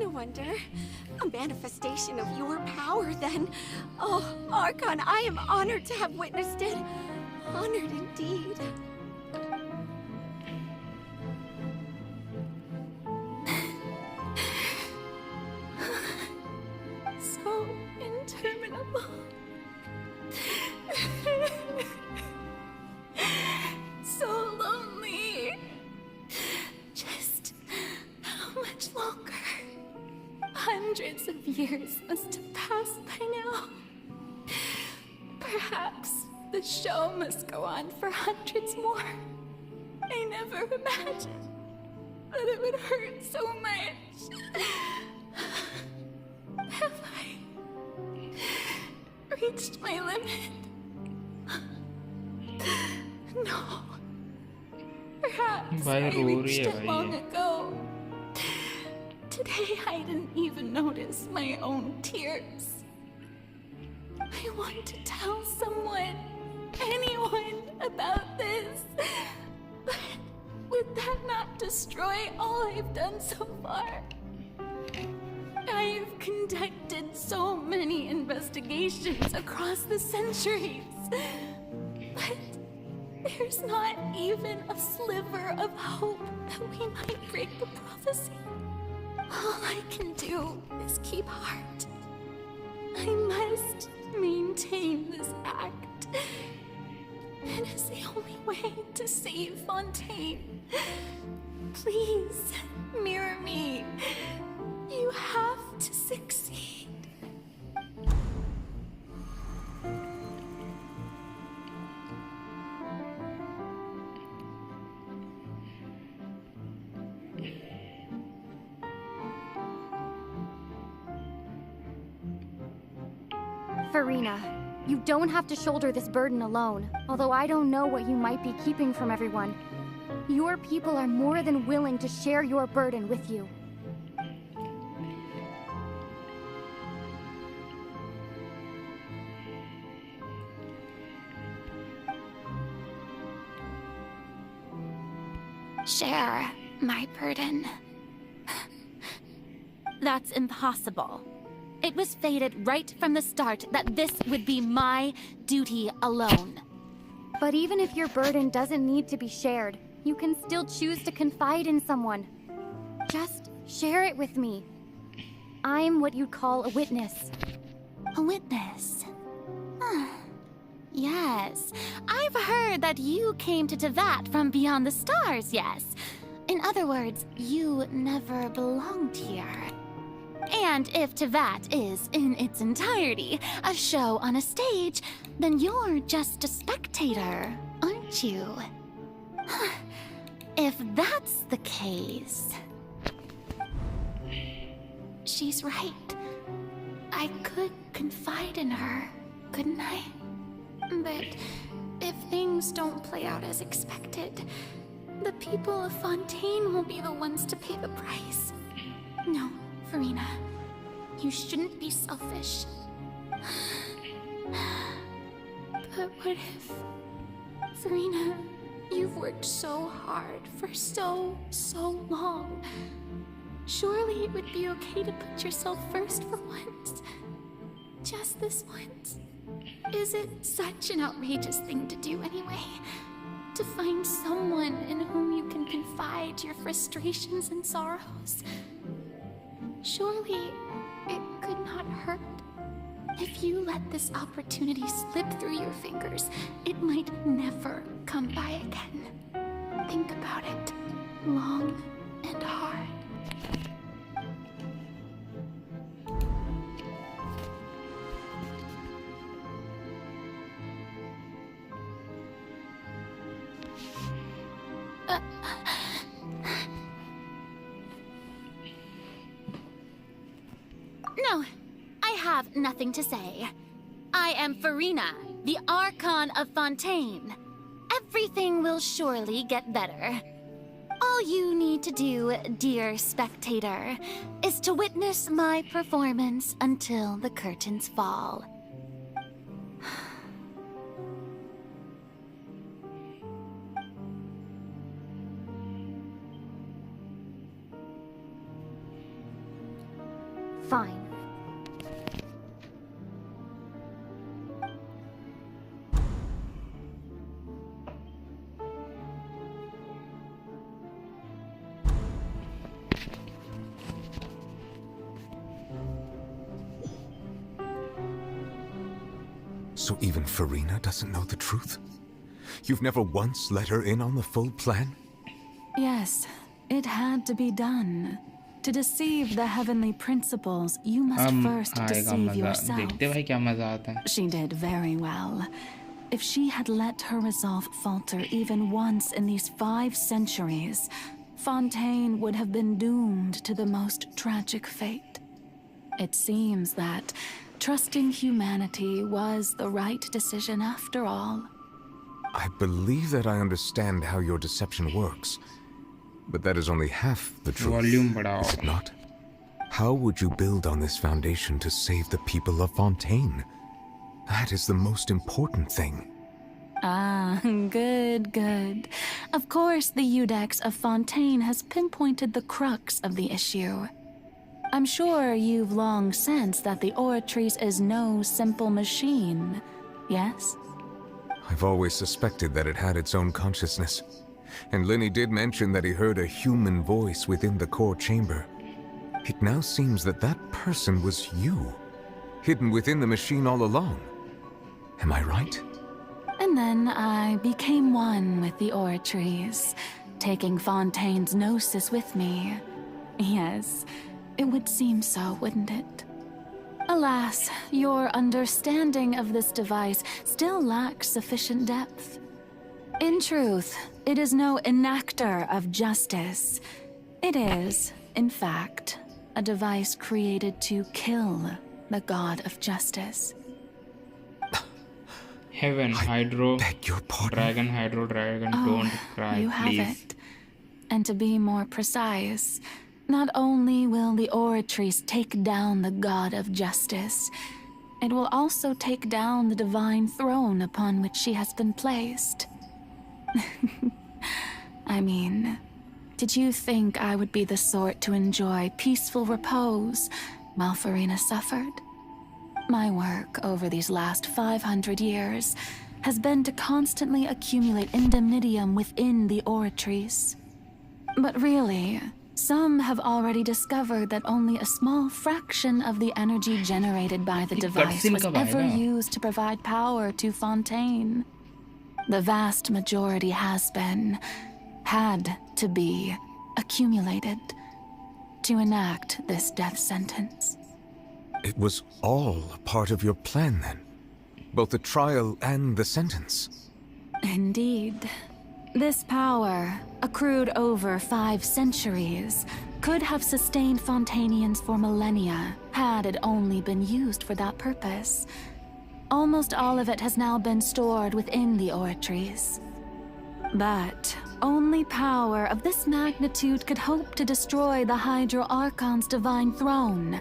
No wonder. A manifestation of your power, then. Oh, Archon, I am honored to have witnessed it. Honored indeed. So interminable. So lonely. Just how much longer? Hundreds of years must have passed by now. Perhaps the show must go on for hundreds more. I never imagined that it would hurt so much. Have I reached my limit? No. Perhaps I reached it long ago. Today I didn't even notice my own tears. I want to tell someone, anyone, about this. But would that not destroy all I've done so far? I've conducted so many investigations across the centuries. But there's not even a sliver of hope that we might break the prophecy. All I can do is keep heart. I must maintain this act. It is the only way to save Fontaine. Please, mirror me. You have to succeed. Farina, you don't have to shoulder this burden alone, although I don't know what you might be keeping from everyone. Your people are more than willing to share your burden with you. Share my burden. That's impossible. It was fated right from the start that this would be my duty alone. But even if your burden doesn't need to be shared, you can still choose to confide in someone. Just share it with me. I'm what you'd call a witness. A witness? Yes, I've heard that you came to Tevat from beyond the stars, yes. In other words, you never belonged here. And if Tevat is, in its entirety, a show on a stage, then you're just a spectator, aren't you? If that's the case... She's right. I could confide in her, couldn't I? But if things don't play out as expected, the people of Fontaine will be the ones to pay the price. No, Farina, you shouldn't be selfish. But what if... Farina, you've worked so hard for so long. Surely it would be okay to put yourself first for once. Just this once. Is it such an outrageous thing to do anyway? To find someone in whom you can confide your frustrations and sorrows? Surely it could not hurt. If you let this opportunity slip through your fingers, it might never come by again. Think about it long and hard. No, I have nothing to say. I am Farina, the Archon of Fontaine. Everything will surely get better. All you need to do, dear spectator, is to witness my performance until the curtains fall. Fine. So even Farina doesn't know the truth? You've never once let her in on the full plan? Yes, it had to be done. To deceive the heavenly principles, you must first deceive yourself. देखते भाई क्या मजा आता है. She did very well. If she had let her resolve falter even once in these 5 centuries, Fontaine would have been doomed to the most tragic fate. It seems that trusting humanity was the right decision after all. I believe that I understand how your deception works, but that is only half the truth, Volume बढ़ाओ. is it not? How would you build on this foundation to save the people of Fontaine? That is the most important thing. Ah, good. Of course, the Udex of Fontaine has pinpointed the crux of the issue. I'm sure you've long sensed that the Oratrice is no simple machine, yes? I've always suspected that it had its own consciousness. And Lenny did mention that he heard a human voice within the core chamber. It now seems that that person was you, hidden within the machine all along. Am I right? And then I became one with the Oratrice, taking Fontaine's gnosis with me. Yes, it would seem so, wouldn't it? Alas, your understanding of this device still lacks sufficient depth. In truth, it is no enactor of justice. It is, in fact, a device created to kill the god of justice. Heaven, Hydro, Dragon, Hydro, Dragon, don't cry, you have please. it. And to be more precise, not only will the Oratrice take down the god of justice, it will also take down the divine throne upon which she has been placed. I mean, did you think I would be the sort to enjoy peaceful repose while Farina suffered. My work over these last 500 years has been to constantly accumulate indemnitium within the oratories. But really, some have already discovered that only a small fraction of the energy generated by the device was ever used to provide power to Fontaine. The vast majority had to be accumulated to enact this death sentence. It was all a part of your plan, then? Both the trial and the sentence? Indeed. This power, accrued over 5 centuries, could have sustained Fontainians for millennia, had it only been used for that purpose. Almost all of it has now been stored within the oratories. But only power of this magnitude could hope to destroy the Hydro Archon's divine throne,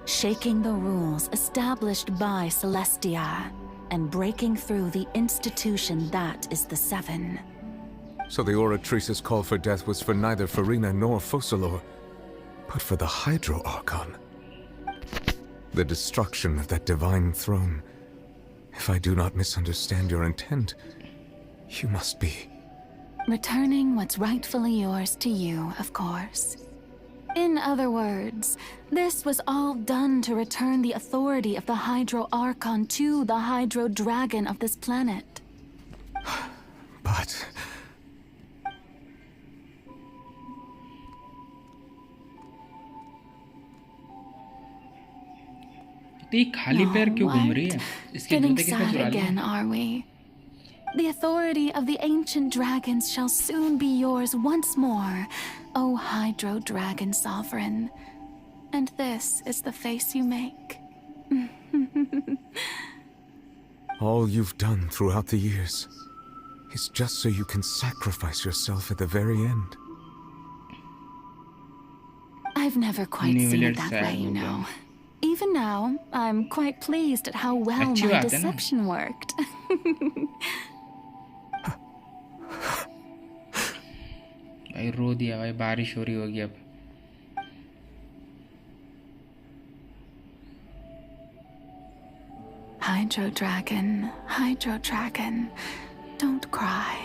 shaking the rules established by Celestia, and breaking through the institution that is the Seven. So the Oratrice's call for death was for neither Farina nor Focalor, but for the Hydro Archon. The destruction of that divine throne. If I do not misunderstand your intent, you must be... returning what's rightfully yours to you, of course. In other words, this was all done to return the authority of the Hydro Archon to the Hydro Dragon of this planet. But... खाली पैर क्यों घूम रही है? इसके जूते किसने चुरा लिए? Again, are we? The authority of the ancient dragons shall soon be yours once more, O Hydro Dragon Sovereign. And this is the face you make. all you've done throughout the years is just so you can sacrifice yourself at the very end. I've never quite seen it that way, you know. Even now, I'm quite pleased at how well my deception worked. भाई रो दिया भाई, बारिश हो रही होगी अब. Hydro Dragon, don't cry.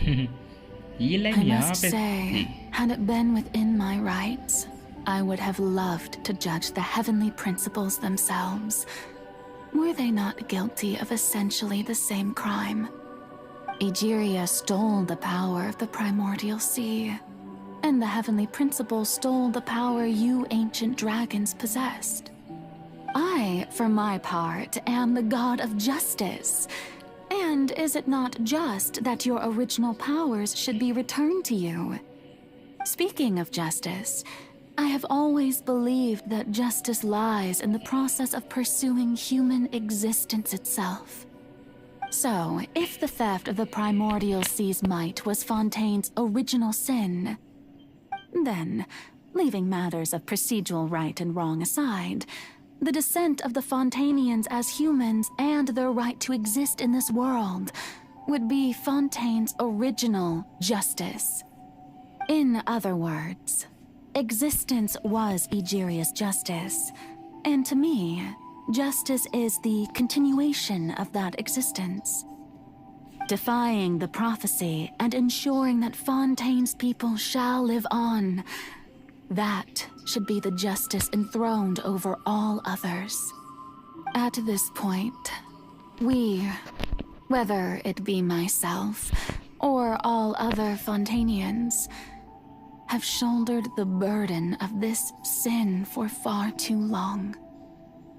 I must say, had it been within my rights, I would have loved to judge the heavenly principles themselves. Were they not guilty of essentially the same crime? Egeria stole the power of the primordial sea, and the heavenly principles stole the power you ancient dragons possessed. I, for my part, am the god of justice. And is it not just that your original powers should be returned to you? Speaking of justice, I have always believed that justice lies in the process of pursuing human existence itself. So, if the theft of the primordial sea's might was Fontaine's original sin, then, leaving matters of procedural right and wrong aside, the descent of the Fontainians as humans and their right to exist in this world would be Fontaine's original justice. In other words, existence was Egeria's justice, and to me, justice is the continuation of that existence. Defying the prophecy and ensuring that Fontaine's people shall live on, that should be the justice enthroned over all others. At this point, we, whether it be myself or all other Fontainians, have shouldered the burden of this sin for far too long.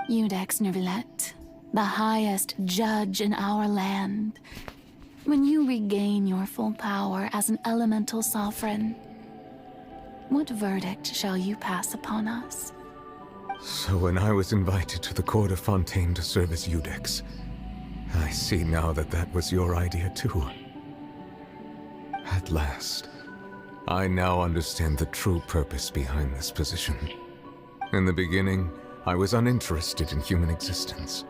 Iudex Nervillet, the highest judge in our land, when you regain your full power as an elemental sovereign, what verdict shall you pass upon us? So when I was invited to the court of Fontaine to serve as Iudex, I see now that that was your idea too. At last, I now understand the true purpose behind this position. In the beginning, I was uninterested in human existence.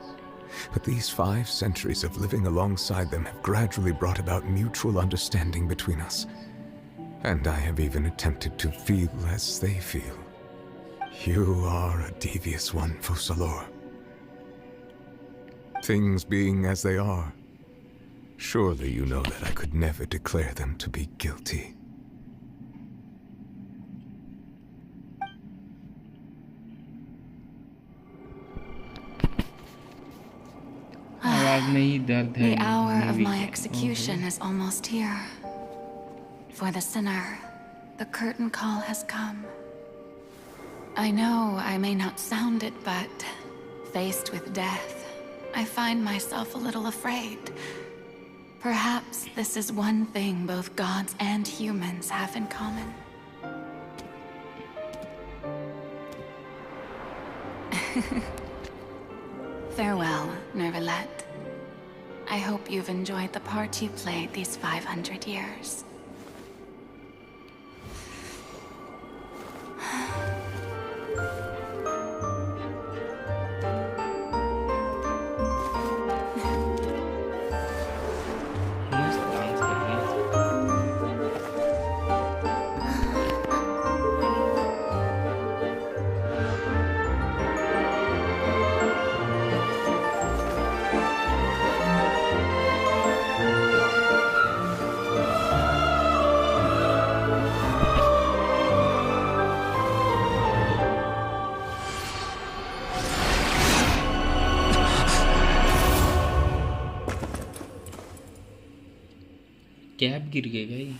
But these 5 centuries of living alongside them have gradually brought about mutual understanding between us. And I have even attempted to feel as they feel. You are a devious one, Focalor. Things being as they are, surely you know that I could never declare them to be guilty. The hour of my execution is almost here. For the sinner, the curtain call has come. I know I may not sound it, but faced with death, I find myself a little afraid. Perhaps this is one thing both gods and humans have in common. Farewell, Nervalette. I hope you've enjoyed the part you played these 500 years. Cap गिर गई भाई।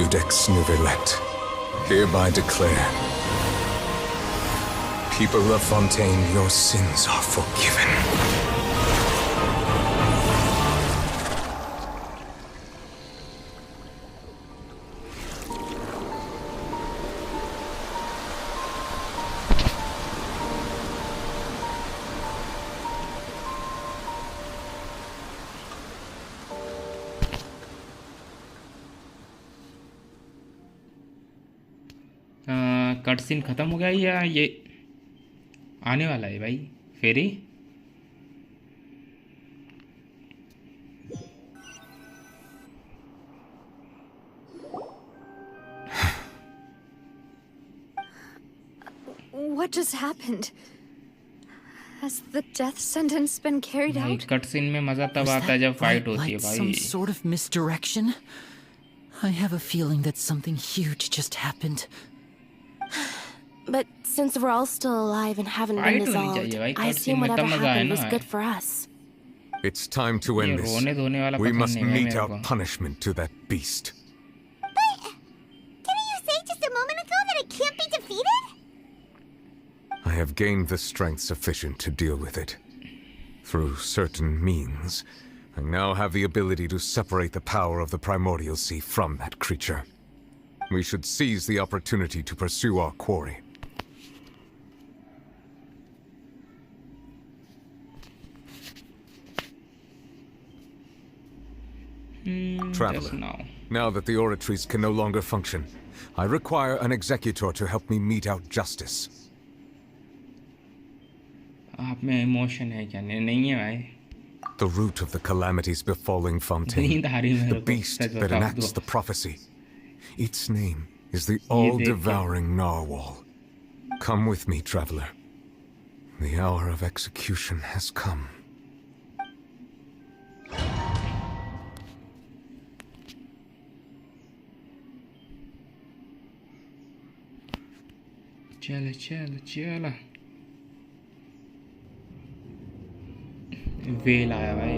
Udex Nervalette, hereby declare, people of Fontaine, your sins are forgiven. Cut scene ख़त्म हो गया या ये आने वाला है भाई फेरी? What just happened? Has the death sentence been carried भाई out? कट सीन में मजा तब आता है जब फाइट होती है भाई। Some sort of misdirection? I have a feeling that something huge just happened. But since we're all still alive and haven't been dissolved, I assume whatever happened was good for us. It's time to end this. We must mete out punishment to that beast. But didn't you say just a moment ago that it can't be defeated? I have gained the strength sufficient to deal with it. Through certain means, I now have the ability to separate the power of the Primordial Sea from that creature. We should seize the opportunity to pursue our quarry. Traveler, now that the oratories can no longer function, I require an executor to help me mete out justice. आप में emotion है क्या? नहीं है भाई। The root of the calamities befalling Fontaine, the beast that enacts the prophecy. Its name is the all-devouring narwhal. Come with me, traveler. The hour of execution has come. चलो चलो चलो वेल आया भाई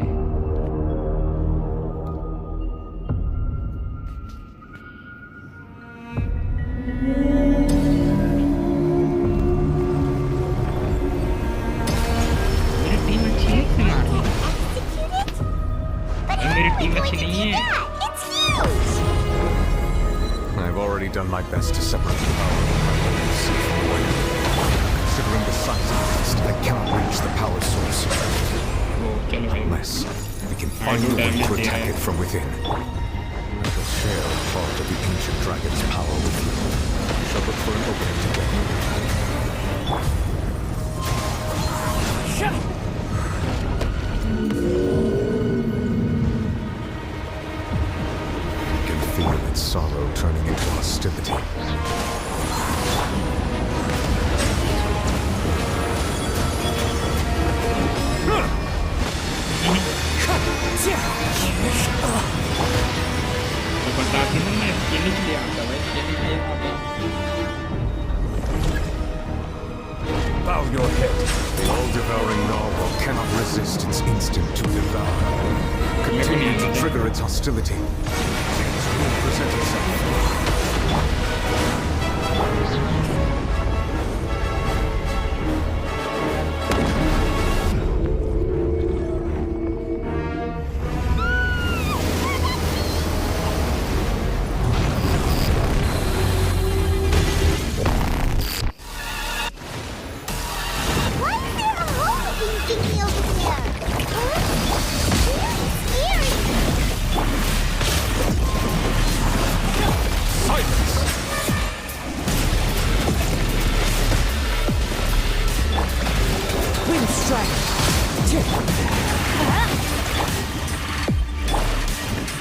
मेरी टीम अच्छी है कि मारनी मेरी टीम अच्छी नहीं है I've already done my best to separate the power of my beliefs from the wind. Considering the size of the beast, I cannot reach the power source. Unless we can find a way to attack it from within. I shall share a part of the ancient dragon's power with you. We shall look for an opening together. I can feel its sorrow turning into hostility. Bow your head. The all-devouring narwhal cannot resist its instinct to devour. Continue to trigger its hostility. Things will present itself.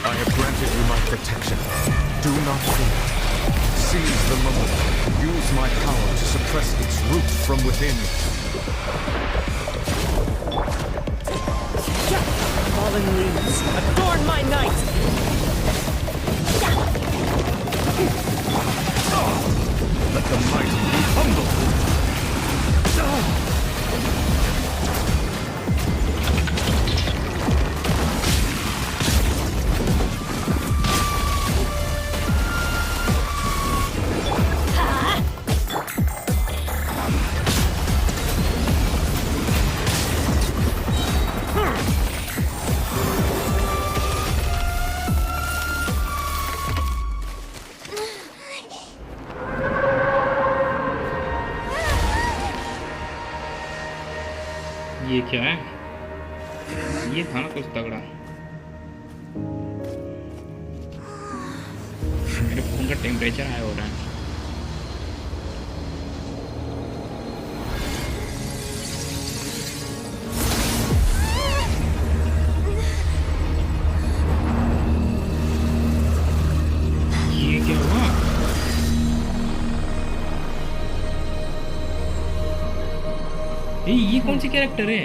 I have granted you my protection. Do not fear. Seize the moment. Use my power to suppress its root from within. Fallen leaves, adorn my night! Let the mighty be humbled. ये क्या है ये था ना कुछ तगड़ा मेरे phone का टेम्परेचर हाई हो रहा है ये क्या हुआ ये कौन सी कैरेक्टर है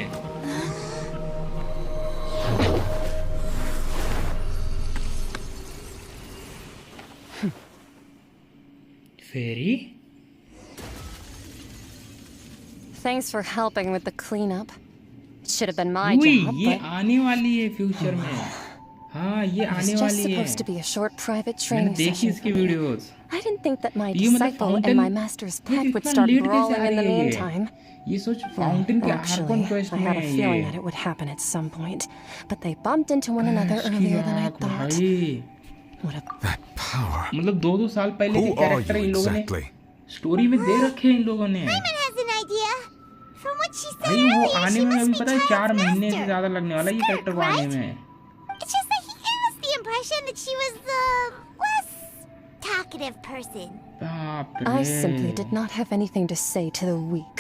फेरी Thanks for helping with the cleanup. It should have been my job. ये आने वाली है फ्यूचर में हाँ ये आने वाली है just supposed to be a short private training देखी session. इसकी videos I didn't think that my disciple and my master's pet would start brawling in the meantime. ये सोच फाउंटेन के आर्कन क्वेस्ट I में had a है feeling ये that it would happen at some point, but they bumped into one another earlier than I thought. That power. मतलब 2-2 साल पहले के कैरेक्टर इन लोगों ने स्टोरी में दे रखे हैं इन लोगों ने भाई वो आने में अभी पता है 4 महीने से ज्यादा लगने वाला है ये कैरेक्टर को आने में It's just that he gave us the impression that she was the less talkative person. I simply did not have anything to say to the weak.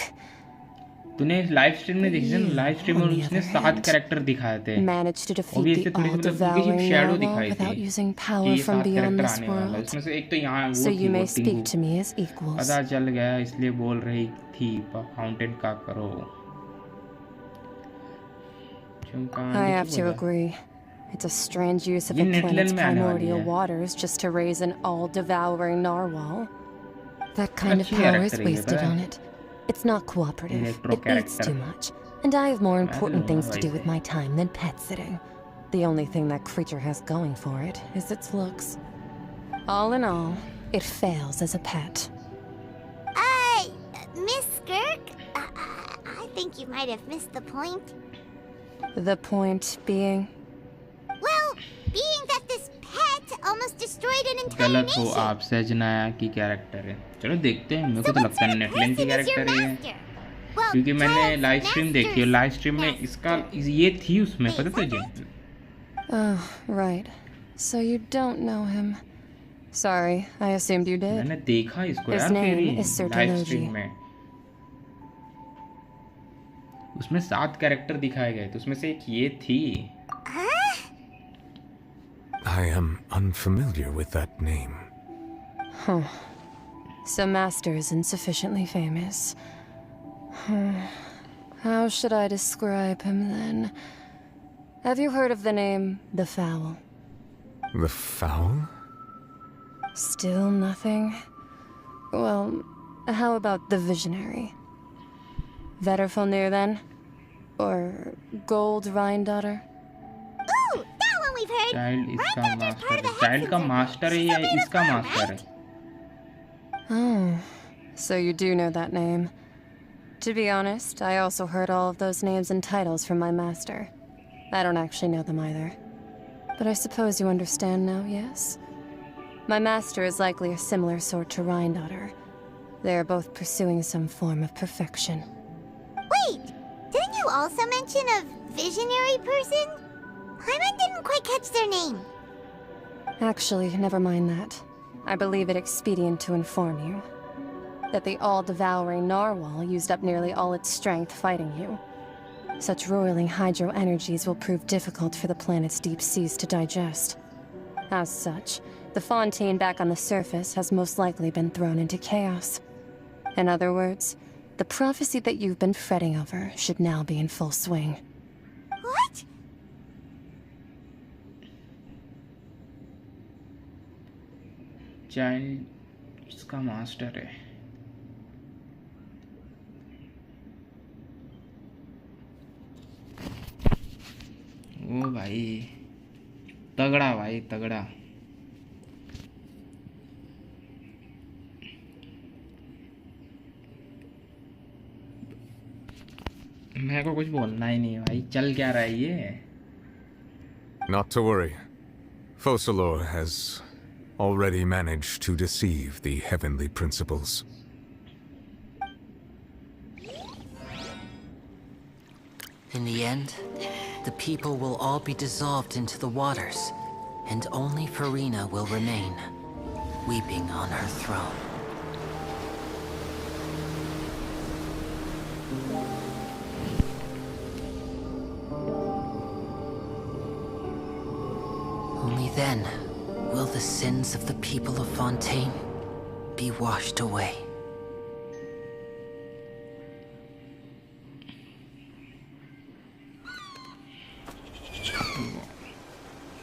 तूने लाइव स्ट्रीम में देखी ना लाइव स्ट्रीम में उसने 7 character दिखाए थे Managed to defeat the all-devouring narwhal without using power from beyond this world. उसमें से एक तो यहाँ वो So थी you may वो speak Tingu to me as equals. पता चल गया इसलिए बोल रही थी फाउंटेन का करो I have to agree. It's a strange use of a planet's primordial waters just to raise an all-devouring narwhal. That kind of power is wasted on it. It's not cooperative. It eats too much. And I have more important things to do with my time than pet sitting. The only thing that creature has going for it is its looks. All in all, it fails as a pet. Miss Skirk? I think you might have missed the point. The point being? Well, being that this pet almost destroyed an entire गलत हो nation. आप सजना की character है चलो देखते हैं मेरे को तो लगता है नेटलिंक की कैरेक्टर ही है क्योंकि मैंने लाइव स्ट्रीम देखी और लाइव स्ट्रीम में इसका ये थी उसमें पता तुझे Oh, right. So you don't know him. Sorry, I assumed you did. मैंने देखा इसको His यार name is तेरी लाइव स्ट्रीम में उसमें 7 कैरेक्टर दिखाए गए तो उसमें से एक ये थी I am unfamiliar with that name. Huh. So Master isn't sufficiently famous. How should I describe him then? Have you heard of the name The Fowl? The Fowl? Still nothing? Well, how about the Visionary? Vetterfulnir then? Or Gold Rhine-Daughter? Ooh, that one we've heard. Child इसका master है child का master है या इसका master है Oh, so you do know that name. To be honest, I also heard all of those names and titles from my master. I don't actually know them either. But I suppose you understand now, yes? My master is likely a similar sort to Rhine-Daughter. They are both pursuing some form of perfection. Wait, didn't you also mention a visionary person? I didn't quite catch their name. Actually, never mind that. I believe it expedient to inform you that the all-devouring narwhal used up nearly all its strength fighting you. Such roiling hydro energies will prove difficult for the planet's deep seas to digest. As such, the Fontaine back on the surface has most likely been thrown into chaos. In other words, the prophecy that you've been fretting over should now be in full swing. What? Child इसका master है ओ भाई तगड़ा भाई तगड़ा मेरे को कुछ बोलना ही नहीं है भाई चल क्या रहा है ये Not to worry. Focalor has already managed to deceive the heavenly principles. In the end, the people will all be dissolved into the waters, and only Farina will remain, weeping on her throne. Only then will the sins of the people of Fontaine be washed away.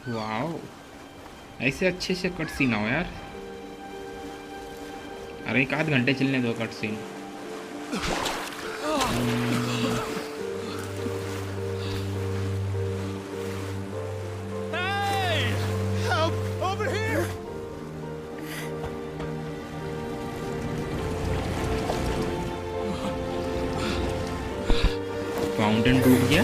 Wow ऐसे अच्छे से cut scene आओ यार अरे 1 घंटे चलने दो cut scene fountain टूट गया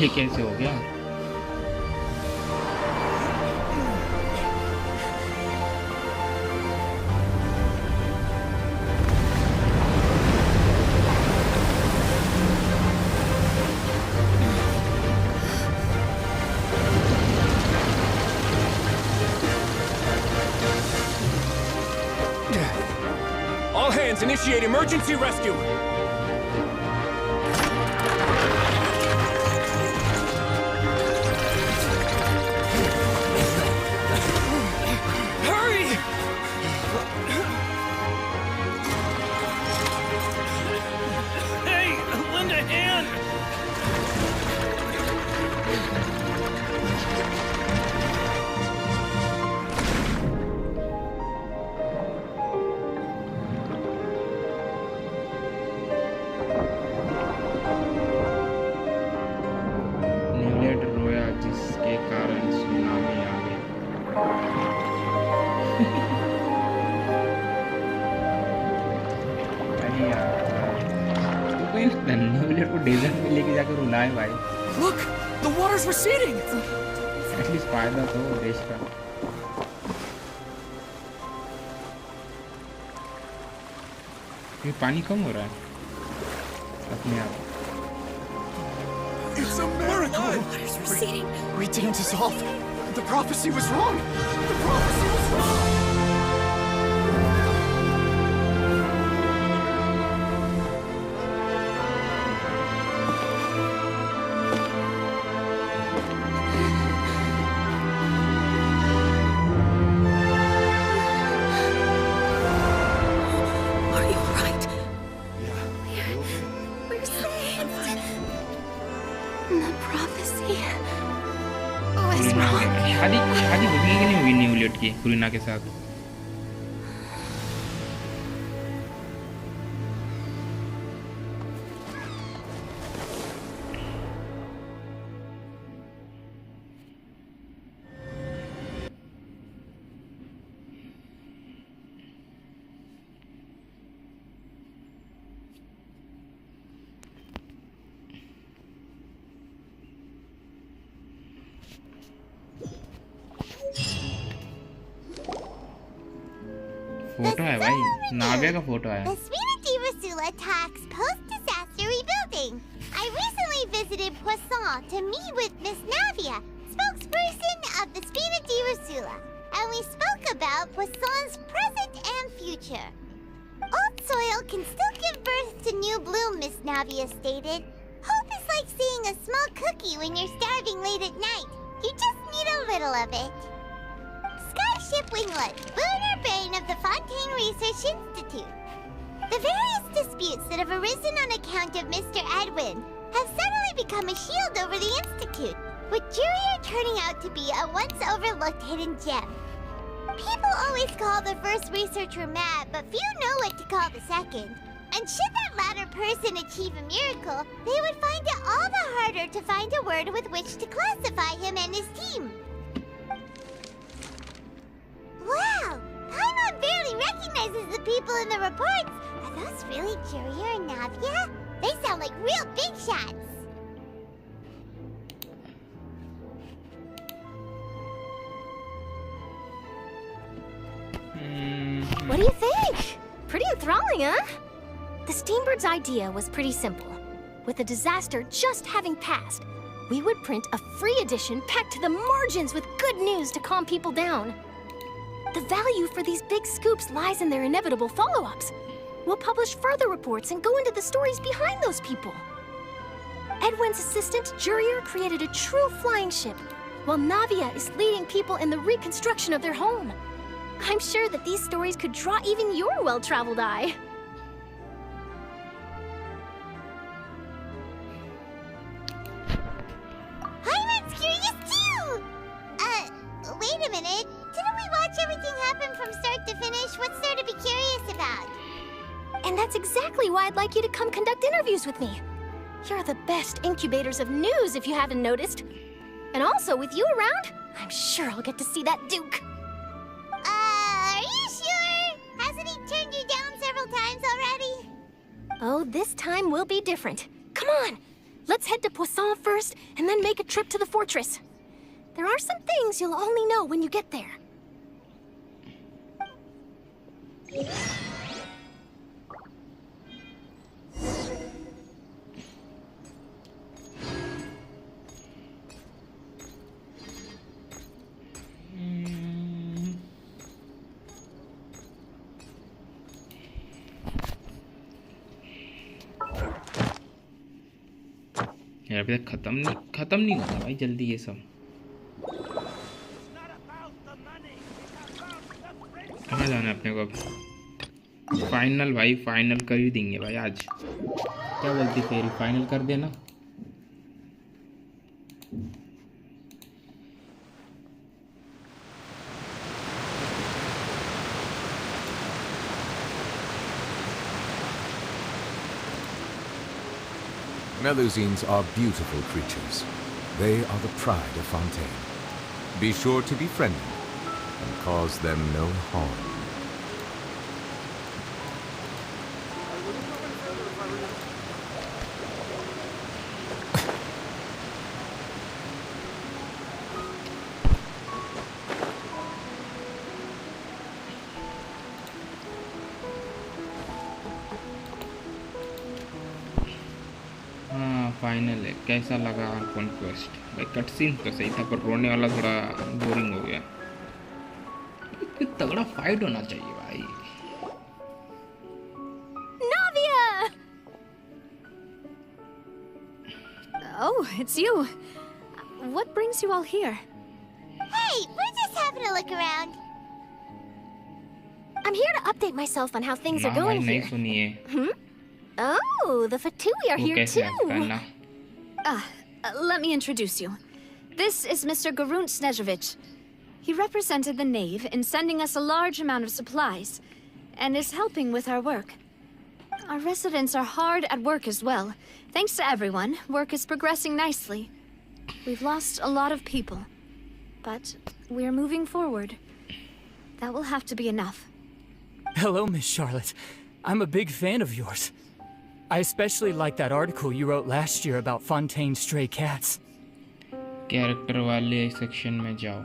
ये कैसे हो गया All hands, initiate emergency rescue! Hurry! Hey, lend a hand! नहीं लगता न्यूलेट को डेजर्ट में लेके जाकर रुलाए भाई. Look, the water's receding. At least फायदा तो देश का. ये पानी कम हो रहा है अपने आप. It's a miracle! Water's receding. We didn't dissolve. The prophecy was wrong. The prophecy was wrong. Are you alright? Yeah. We're saved. The prophecy was wrong. शादी शादी होगी कि नहीं होगी न्यूलेट की कुरीना के साथ. फोटो है भाई, नाविया का फोटो है. The Spina Rasula talks post-disaster rebuilding. I recently visited Poisson to meet with Miss Navia, spokesperson of the Spina Rasula, and we spoke about Poisson's present and future. Old soil can still give birth to new bloom, Miss Navia stated. Hope is like seeing a small cookie when you're starving late at night. You just need a little of it. Skyship Winglet, lunar brain of the Fontaine Research Institute. The various disputes that have arisen on account of Mr. Edwin have suddenly become a shield over the Institute, with Jurier turning out to be a once overlooked hidden gem. People always call the first researcher mad, but few know what to call the second. And should that latter person achieve a miracle, they would find it all the harder to find a word with which to classify him and his team. Wow! Paimon barely recognizes the people in the reports. Are those really Jurier and Navia? They sound like real big shots. What do you think? Pretty enthralling, huh? The Steambird's idea was pretty simple. With the disaster just having passed, we would print a free edition packed to the margins with good news to calm people down. The value for these big scoops lies in their inevitable follow-ups. We'll publish further reports and go into the stories behind those people. Edwin's assistant, Jurier, created a true flying ship, while Navia is leading people in the reconstruction of their home. I'm sure that these stories could draw even your well-traveled eye. Paimon's curious too! Wait a minute. Didn't we watch everything happen from start to finish? What's there to be curious about? And that's exactly why I'd like you to come conduct interviews with me. You're the best incubators of news, if you haven't noticed. And also, with you around, I'm sure I'll get to see that Duke. Are you sure? Hasn't he turned you down several times already? Oh, this time will be different. Come on! Let's head to Poisson first, and then make a trip to the fortress. There are some things you'll only know when you get there. यार अभी तक खत्म नहीं होता भाई जल्दी ये सब. कहाँ जाना है अपने को अब? फाइनल भाई, फाइनल कर ही देंगे भाई आज. क्या बोलती फेरी, फाइनल कर देना. Melusines are beautiful creatures. They are the pride of Fontaine. Be sure to befriend them and cause them no harm. Final है। कैसा लगा आर्कन क्वेस्ट? भाई कट सीन तो सही था, पर रोने वाला थोड़ा बोरिंग हो गया। इतनी तगड़ा फाइट होना चाहिए भाई। Navia! Oh, it's you. What brings you all here? Hey, we're just having a look around. I'm here to update myself on how things are going नहीं here. सुनिए। Oh, the Fatui are वो here कैसे too. आता है ना? Let me introduce you. This is Mr. Garunt Snezhevich. He represented the Knave in sending us a large amount of supplies, and is helping with our work. Our residents are hard at work as well. Thanks to everyone, work is progressing nicely. We've lost a lot of people, but we're moving forward. That will have to be enough. Hello, Miss Charlotte. I'm a big fan of yours. I especially like that article you wrote last year about Fontaine's stray cats. Character वाले section में जाओ।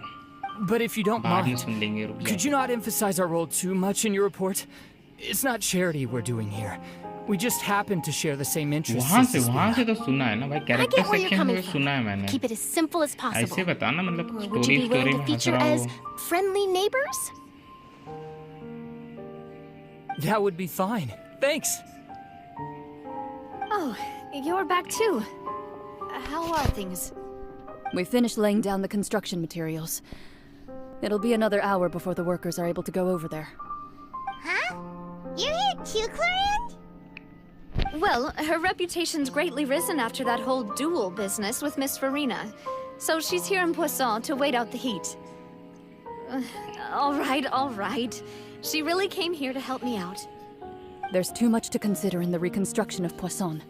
But if you don't बाद में mind, सुन लेंगे, रुक could जाओ। you not emphasize our role too much in your report? It's not charity we're doing here. We just happen to share the same interests. वहाँ से तो सुना है ना भाई, character where you're section coming में from. सुना है मैंने। Keep it as simple as possible. ऐसे बताना, मतलब Or would you be story willing में to हंस feature रहा as हो। friendly neighbors? That would be fine. Thanks. Oh, you're back too. How are things? We finished laying down the construction materials. It'll be another hour before the workers are able to go over there. Huh? You're here too, Clorand? Well, her reputation's greatly risen after that whole duel business with Miss Farina. So she's here in Poisson to wait out the heat. All right. She really came here to help me out. There's too much to consider in the reconstruction of Poisson.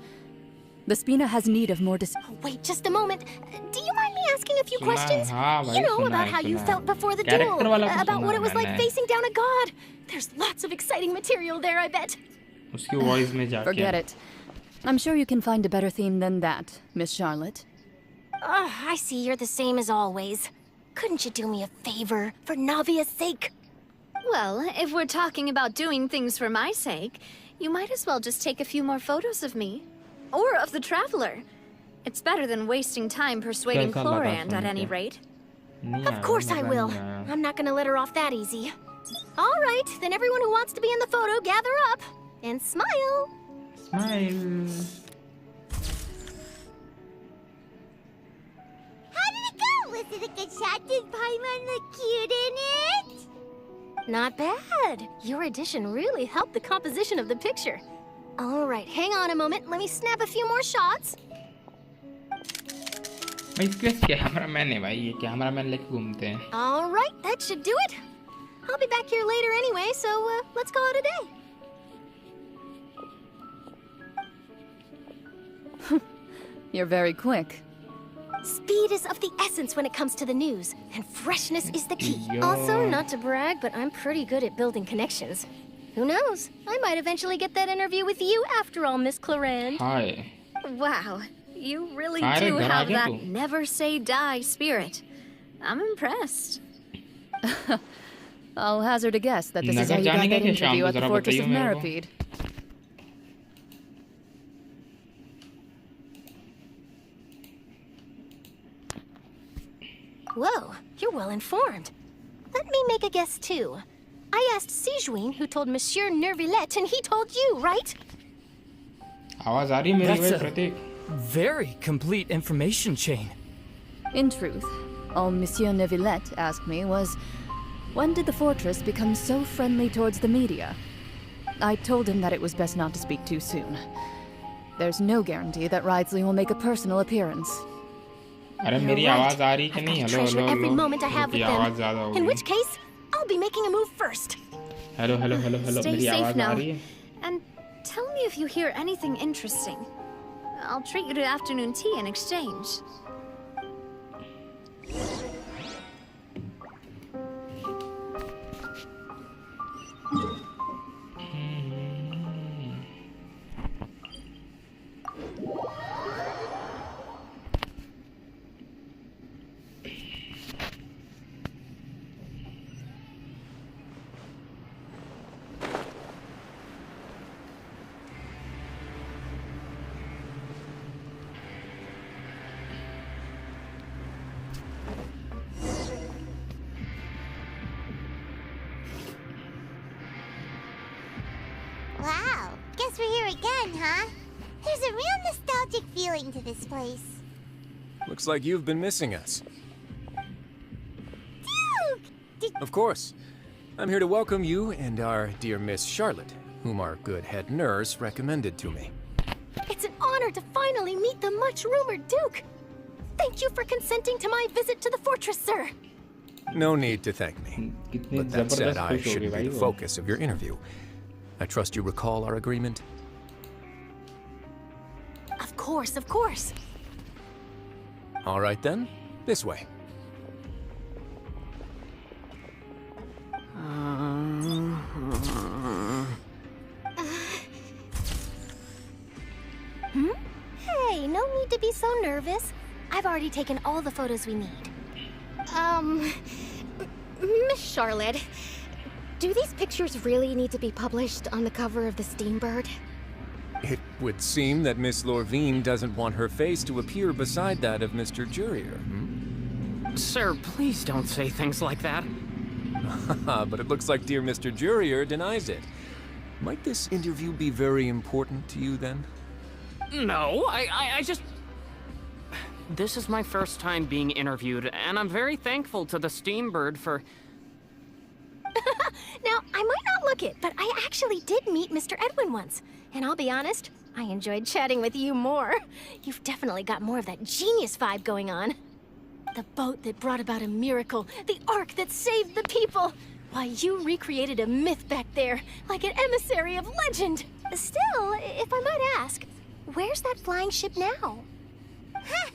The Spina has need of more Wait just a moment. Do you mind me asking a few सुना है, questions? हाँ भाई, You know, सुना about है, how you सुना felt है। before the character duel. वाला तो About सुना what है it was like मैंने। facing down a god. There's lots of exciting material there, I bet. उसकी वॉइस में जाके। Forget it. I'm sure you can find a better theme than that, Miss Charlotte. I see you're the same as always. Couldn't you do me a favor, for Navia's sake? Well, if we're talking about doing things for my sake, you might as well just take a few more photos of me. Or of the Traveler. It's better than wasting time persuading कैसा लगा Chlorand at soon any के? rate. नहीं Of आया, course I मजा will. नहीं आया। I'm not gonna let her off that easy. All right, then everyone who wants to be in the photo, gather up. And smile. Smile. How did it go? Was it a good shot? Did Paimon look cute in it? Not bad. Your addition really helped the composition of the picture. All right, hang on a moment. Let me snap a few more shots. भाई इसके cameraman है भाई, ये cameraman लेके घूमते हैं। All right, that should do it. I'll be back here later anyway, so let's call it a day. You're very quick. Speed is of the essence when it comes to the news, and freshness is the key. Yo. Also, not to brag, but I'm pretty good at building connections. Who knows? I might eventually get that interview with you after all, Miss Clorand. Hi. Wow, you really Hi, do घर आ have गया that तू? never say die spirit. I'm impressed. I'll hazard a guess that this is Nagar how you got जाने that का क्या शाम interview को at the जरा Fortress बताइए of मेरे को। Maripede. Whoa, you're well informed. Let me make a guess too. I asked Sijuin who told Monsieur Nervillette, and he told you, right? आवाज आ रही है मेरी That's भाई a Prateek? very complete information chain. In truth, all Monsieur Neuvillette asked me was, when did the fortress become so friendly towards the media? I told him that it was best not to speak too soon. There's no guarantee that Ridesley will make a personal appearance. अरे You're मेरी right. आवाज आ रही कि नहीं? Hello Treasure hello every hello. moment I have मेरी with आवाज them. ज़्यादा In होगी। which case, I'll be making a move first. Hello hello hello hello, Stay मेरी safe आवाज आ now. रही है? And tell me if you hear anything interesting. I'll treat you to afternoon tea in exchange. again, huh? There's a real nostalgic feeling to this place. Looks like you've been missing us. Duke! Of course. I'm here to welcome you and our dear Miss Charlotte, whom our good head nurse recommended to me. It's an honor to finally meet the much-rumored Duke. Thank you for consenting to my visit to the fortress, sir. No need to thank me. But that said, I shouldn't be the focus of your interview. I trust you recall our agreement? Of course, of course. All right then, this way. Hey, no need to be so nervous. I've already taken all the photos we need. Miss Charlotte, do these pictures really need to be published on the cover of the Steambird? It would seem that Miss Lorvine doesn't want her face to appear beside that of Mr. Jurier. Sir, please don't say things like that. But it looks like dear Mr. Jurier denies it. Might this interview be very important to you then? No, I just... This is my first time being interviewed, and I'm very thankful to the Steambird for... Now, I might not look it, but I actually did meet Mr. Edwin once. And I'll be honest, I enjoyed chatting with you more. You've definitely got more of that genius vibe going on. The boat that brought about a miracle, the ark that saved the people. Why, you recreated a myth back there, like an emissary of legend. Still, if I might ask, where's that flying ship now? Huh!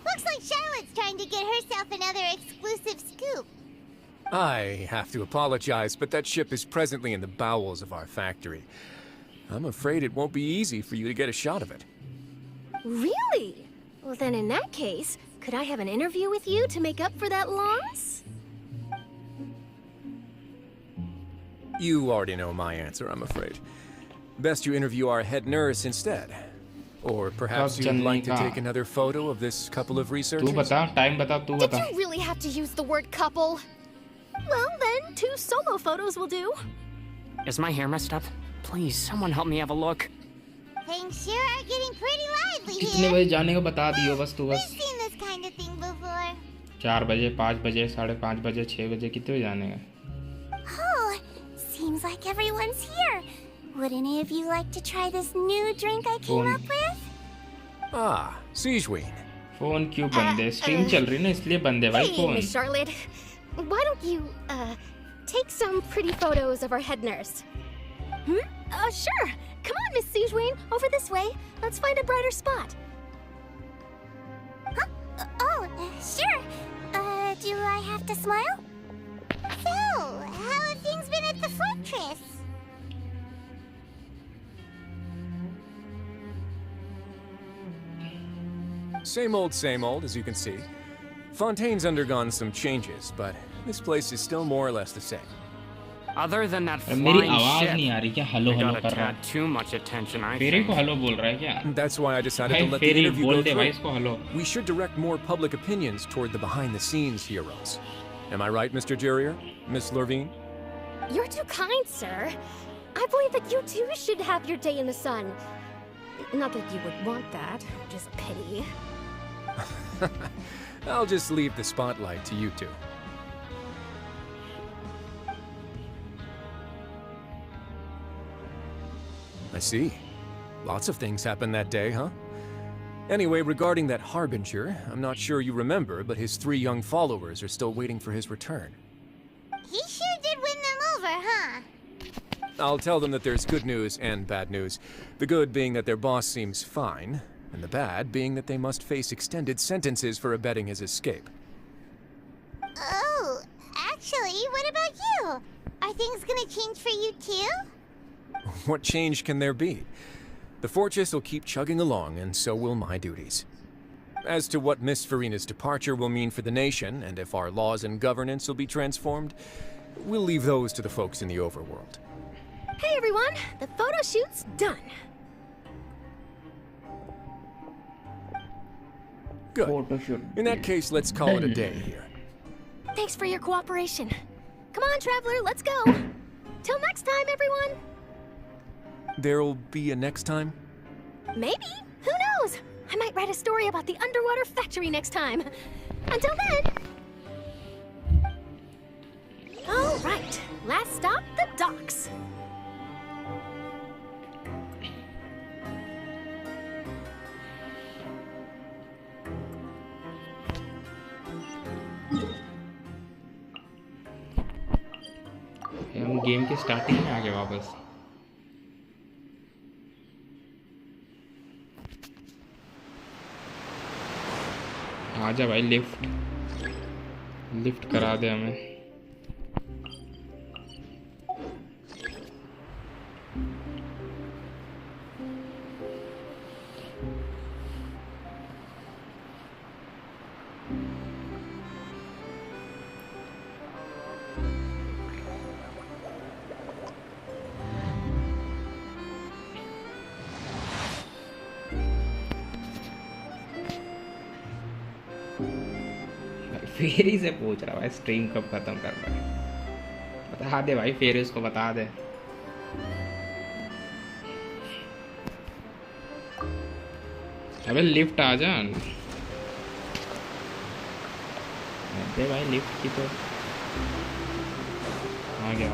Looks like Charlotte's trying to get herself another exclusive scoop. I have to apologize, but that ship is presently in the bowels of our factory. I'm afraid it won't be easy for you to get a shot of it. Really? Well, then in that case, could I have an interview with you to make up for that loss? You already know my answer, I'm afraid. Best you interview our head nurse instead. Or perhaps you'd like to take another photo of this couple of researchers? तू बता, time बता, तू बता. Did you really have to use the word couple? Well, then, 2 solo photos will do. Is my hair messed up? Please, someone help me have a look. Things sure are getting pretty lively कितने here. बजे जाने को बता दियो बस तू We've बस. seen this kind of thing before. 4 बजे, 5 बजे, 5:30 बजे, 6 बजे कितने बजे जाने का? Oh, seems like everyone's here. Would any of you like to try this new drink I came up with? Ah, Siegeween. Phone क्यों बंद है? स्ट्रीम चल रही है ना इसलिए बंद है भाई Hey, phone. Miss Charlotte, why don't you, take some pretty photos of our head nurse? Sure. Come on, Miss Siegeween, over this way. Let's find a brighter spot. Huh? Sure. Do I have to smile? So, how have things been at the fortress? Same old, as you can see. Fontaine's undergone some changes, but this place is still more or less the same. Other than that मेरी flying आवाज ship, नहीं आ रही क्या? Hello we hello got a कर रहा tad too much attention, I फेरी think. को हेलो बोल रहा है क्या? That's why I decided to भाई let the फेरी interview बोल go दे भाई इसको through. Hello. We should direct more public opinions toward the behind-the-scenes heroes. Am I right, Mr. Jurier? Miss Lorvine? You're too kind, sir. I believe that you too should have your day in the sun. Not that you would want that, just pity. I'll just leave the spotlight to you two. I see. Lots of things happened that day, huh? Anyway, regarding that Harbinger, I'm not sure you remember, but his 3 young followers are still waiting for his return. He sure did win them over, huh? I'll tell them that there's good news and bad news. The good being that their boss seems fine, and the bad being that they must face extended sentences for abetting his escape. Oh, actually, what about you? Are things gonna change for you too? What change can there be? The fortress will keep chugging along, and so will my duties. As to what Miss Farina's departure will mean for the nation, and if our laws and governance will be transformed, we'll leave those to the folks in the overworld. Hey everyone, the photo shoot's done. Good. In that case, let's call it a day here. Thanks for your cooperation. Come on, Traveler, let's go. Till next time, everyone. There'll be a next time? Maybe. Who knows? I might write a story about the underwater factory next time. Until then. All right. Last stop, the docks. हम game के starting में आ गए वापस। आजा भाई, lift करा दे हमें। फेरी से पूछ रहा भाई, स्ट्रीम कब खत्म कर रहा है? बता दे भाई, फेरी उसको बता दे। अबे लिफ्ट आ जा दे भाई, लिफ्ट की तो आ गया।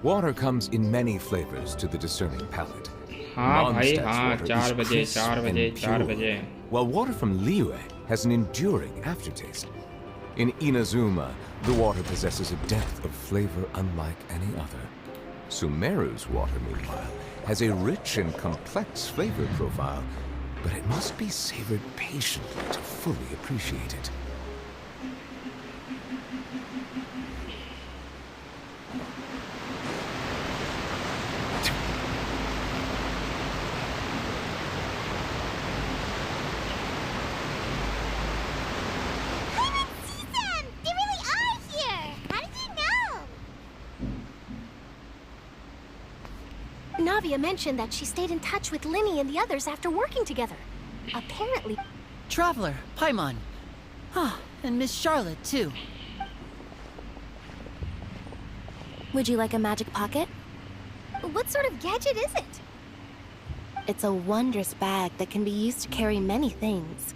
Water comes in many flavors to the discerning palate. हाँ भाई, Mondstadt's हाँ, water 4 is बजे, crisp 4 बजे, and 4 pure, बजे। while water from Liyue has an enduring aftertaste. In Inazuma, the water possesses a depth of flavor unlike any other. Sumeru's water, meanwhile, has a rich and complex flavor profile, but it must be savored patiently to fully appreciate it. Navia mentioned that she stayed in touch with Linny and the others after working together. Apparently... Traveler, Paimon. Ah, and Miss Charlotte, too. Would you like a magic pocket? What sort of gadget is it? It's a wondrous bag that can be used to carry many things.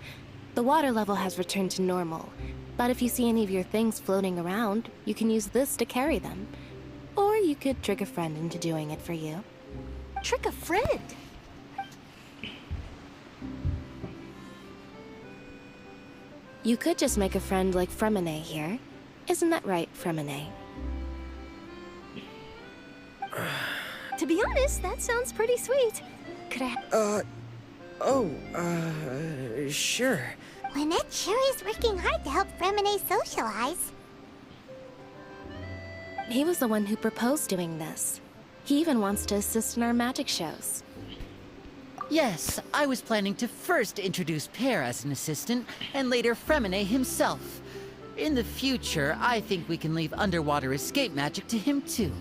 The water level has returned to normal, but if you see any of your things floating around, you can use this to carry them. Or you could trick a friend into doing it for you. Trick a friend? You could just make a friend like Fremine here. Isn't that right, Fremine? To be honest, that sounds pretty sweet. Could I... Sure. Lynette sure is working hard to help Fremine socialize. He was the one who proposed doing this. He even wants to assist in our magic shows. Yes, I was planning to first introduce Pear as an assistant, and later Fremine himself. In the future, I think we can leave underwater escape magic to him too.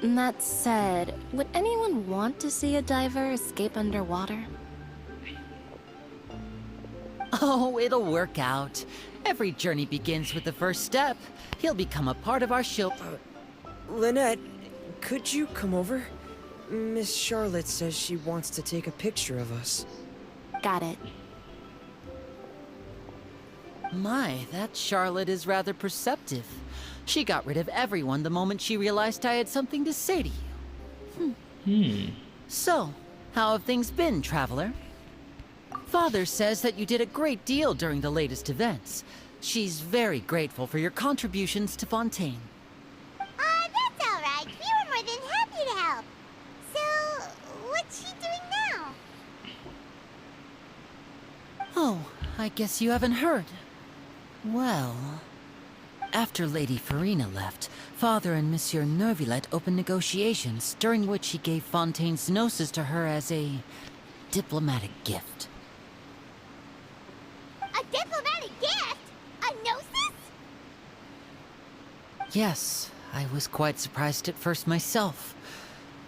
That said, would anyone want to see a diver escape underwater? Oh, it'll work out. Every journey begins with the first step. He'll become a part of our show. Lynette, could you come over? Miss Charlotte says she wants to take a picture of us. Got it. My, that Charlotte is rather perceptive. She got rid of everyone the moment she realized I had something to say to you. So, how have things been, Traveler? Father says that you did a great deal during the latest events. She's very grateful for your contributions to Fontaine. That's all right. We were more than happy to help. So, what's she doing now? Oh, I guess you haven't heard. Well, after Lady Farina left, Father and Monsieur Neuvillette opened negotiations, during which he gave Fontaine's gnosis to her as a diplomatic gift. A diplomatic gift? A gnosis? Yes, I was quite surprised at first myself.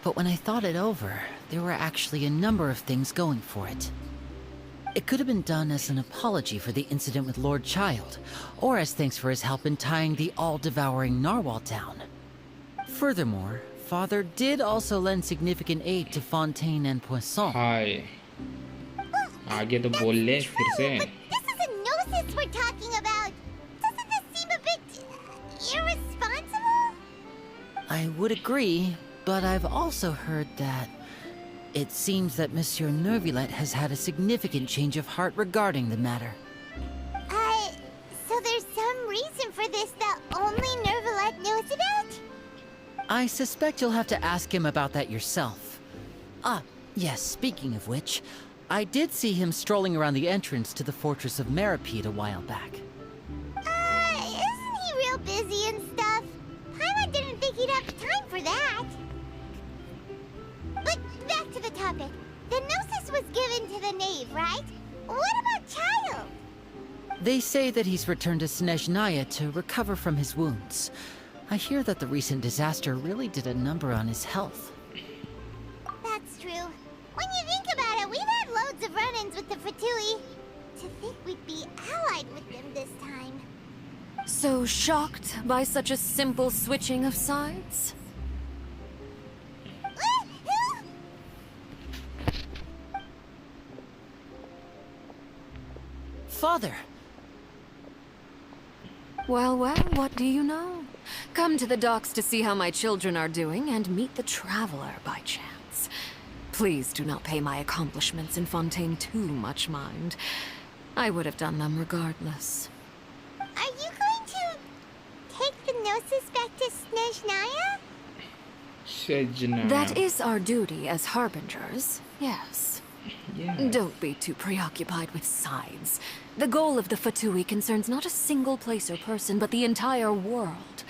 But when I thought it over, there were actually a number of things going for it. It could have been done as an apology for the incident with Lord Child, or as thanks for his help in tying the all-devouring narwhal down. Furthermore, Father did also lend significant aid to Fontaine and Poisson. हाय आगे तो बोल ले फिर से This is a gnosis we're talking about. Doesn't this seem a bit irresponsible? I would agree, but I've also heard that it seems that Monsieur Neuvillette has had a significant change of heart regarding the matter. So there's some reason for this that only Neuvillette knows about? I suspect you'll have to ask him about that yourself. Ah, yes, speaking of which, I did see him strolling around the entrance to the Fortress of Meripede a while back. Isn't he real busy and stuff? Paimon didn't think he'd have time for that. But back to the topic. The Gnosis was given to the Knave, right? What about Child? They say that he's returned to Snezhnaya to recover from his wounds. I hear that the recent disaster really did a number on his health. That's true. When you think about it, we've had loads of run-ins with the Fatui. To think we'd be allied with them this time. So shocked by such a simple switching of sides? Father! Well, what do you know? Come to the docks to see how my children are doing and meet the Traveler by chance. Please do not pay my accomplishments in Fontaine too much mind. I would have done them regardless. Are you going to take the Gnosis back to Snezhnaya? Snezhnaya. That is our duty as harbingers, yes. Yes. Don't be too preoccupied with sides. The goal of the Fatui concerns not a single place or person, but the entire world.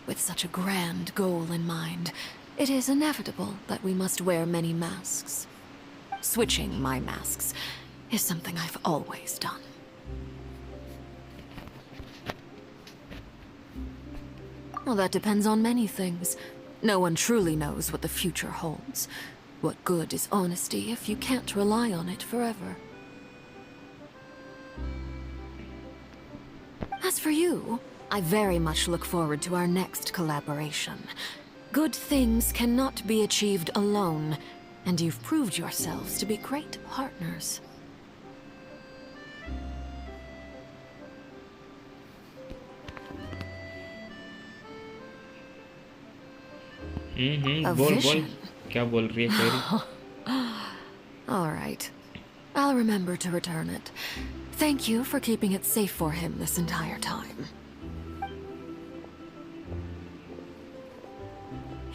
With such a grand goal in mind, it is inevitable that we must wear many masks. Switching my masks is something I've always done. Well, that depends on many things. No one truly knows what the future holds. What good is honesty if you can't rely on it forever? As for you, I very much look forward to our next collaboration. Good things cannot be achieved alone, and you've proved yourselves to be great partners. A बोल vision. क्या बोल रही है तेरी All right. I'll remember to return it. Thank you for keeping it safe for him this entire time.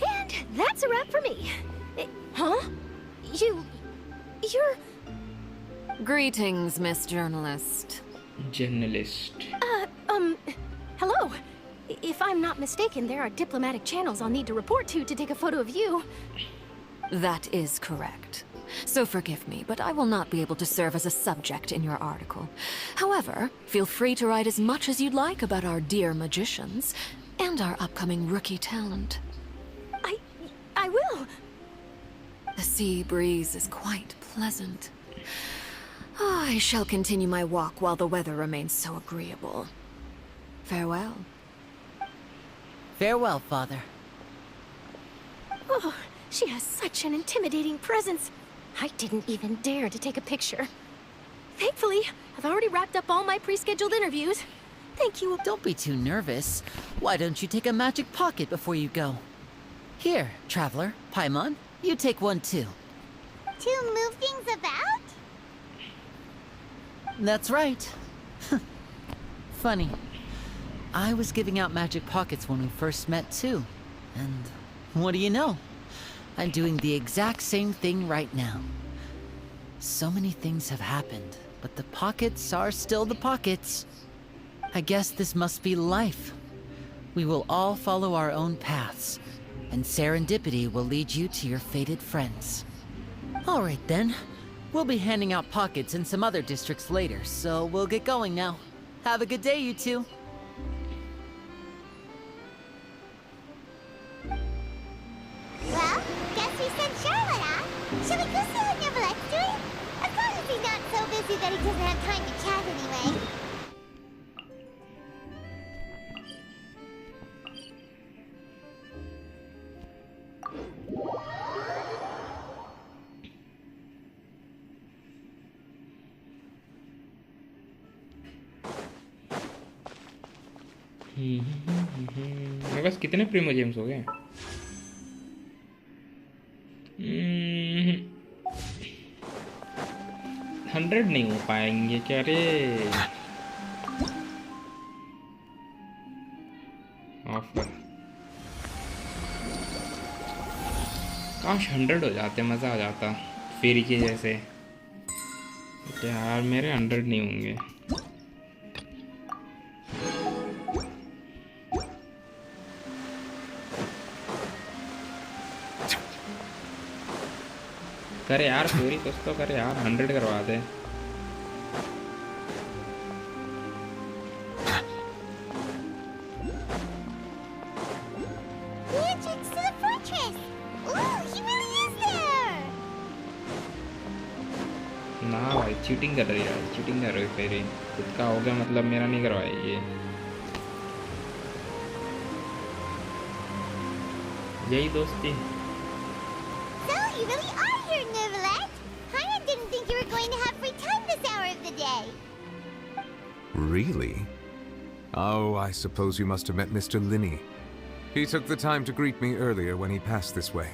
And that's a wrap for me. Huh? You're... Greetings, Miss Journalist. Journalist. Hello. If I'm not mistaken, there are diplomatic channels I'll need to report to take a photo of you. That is correct. So forgive me, but I will not be able to serve as a subject in your article. However, feel free to write as much as you'd like about our dear magicians and our upcoming rookie talent. I will. The sea breeze is quite pleasant. I shall continue my walk while the weather remains so agreeable. Farewell. Farewell, Father. Oh, she has such an intimidating presence. I didn't even dare to take a picture. Thankfully, I've already wrapped up all my pre-scheduled interviews. Thank you. Don't be too nervous. Why don't you take a magic pocket before you go? Here, Traveler, Paimon, you take one too. To move things about? That's right. Funny. I was giving out magic pockets when we first met too. And what do you know? I'm doing the exact same thing right now. So many things have happened, but the pockets are still the pockets. I guess this must be life. We will all follow our own paths, and serendipity will lead you to your fated friends. All right then. We'll be handing out pockets in some other districts later, so we'll get going now. Have a good day, you two. we sent Charlotte off. Shall we go see how Neverlette's doing? As long as he's not so busy that he doesn't have time to chat anyway. मेरे पास कितने Primo James हो गए? 100 नहीं हो पाएंगे क्या रे? Offer काश 100 हो जाते, मज़ा आ जाता फेरी के जैसे। यार मेरे 100 नहीं होंगे। करे यार पूरी कुछ तो करे यार, 100 करवा दे। ना भाई चीटिंग कर रही है, चीटिंग कर रही है। फेरी खुद का हो गया मतलब मेरा नहीं करवाएगी ये। यही दोस्ती। Really? Oh, I suppose you must have met Mr. Linney. He took the time to greet me earlier when he passed this way.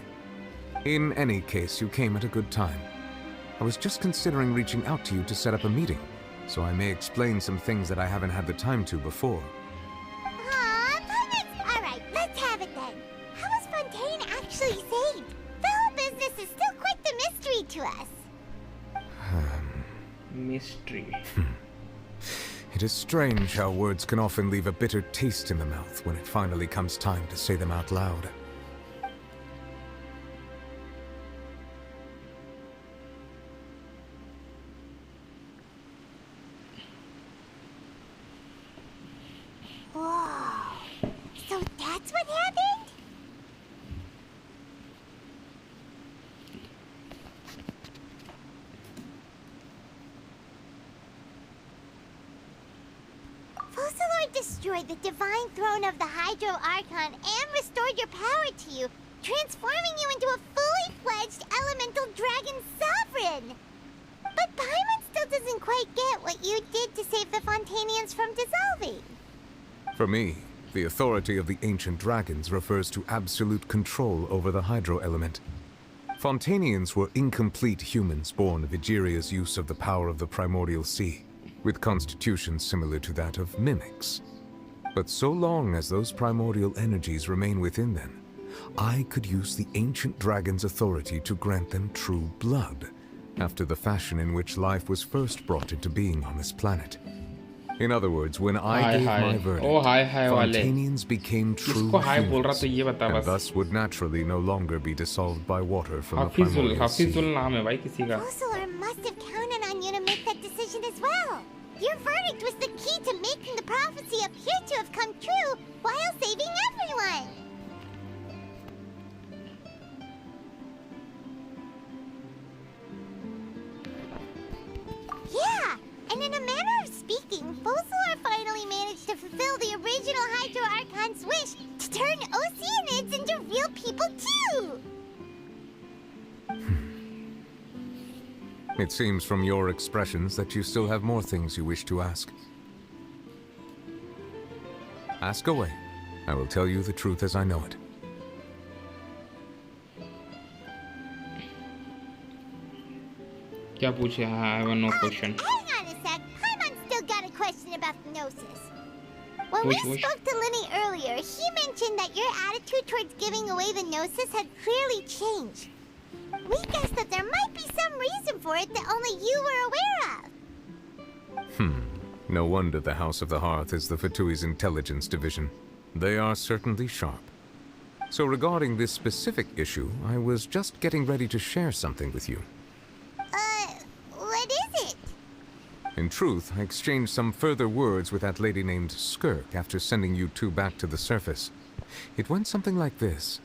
In any case, you came at a good time. I was just considering reaching out to you to set up a meeting, so I may explain some things that I haven't had the time to before. Alright, let's have it then. How was Fontaine actually saved? The whole business is still quite the mystery to us. Mystery. It is strange how words can often leave a bitter taste in the mouth when it finally comes time to say them out loud. Whoa. So that's what happened? Fossilor destroyed the divine throne of the Hydro Archon and restored your power to you, transforming you into a fully fledged elemental dragon sovereign. But Paimon still doesn't quite get what you did to save the Fontainians from dissolving. For me, the authority of the ancient dragons refers to absolute control over the hydro element. Fontainians were incomplete humans born of Egeria's use of the power of the primordial sea, with constitutions similar to that of mimics. But so long as those primordial energies remain within them, I could use the ancient dragon's authority to grant them true blood, after the fashion in which life was first brought into being on this planet. In other words, when I gave my verdict, Fontainians became true humans, and thus would naturally no longer be dissolved by water from the primordial sea. Fossilor must have counted on you to make that decision as well. Your verdict was the key to making the prophecy appear to have come true while saving everyone. Yeah, and in a manner of speaking, Fossilor finally managed to fulfill the original Hydro Archon's wish to turn Oceanids into real people too! It seems from your expressions that you still have more things you wish to ask. Ask away. I will tell you the truth as I know it. क्या पूछे? I have no question. Hang on a sec. Paimon's still got a question about the Gnosis. When we spoke to Linney earlier, he mentioned that your attitude towards giving away the Gnosis had clearly changed. We guessed that there might be some reason for it that only you were aware of. No wonder the House of the Hearth is the Fatui's intelligence division. They are certainly sharp. So regarding this specific issue, I was just getting ready to share something with you. What is it? In truth, I exchanged some further words with that lady named Skirk after sending you two back to the surface. It went something like this.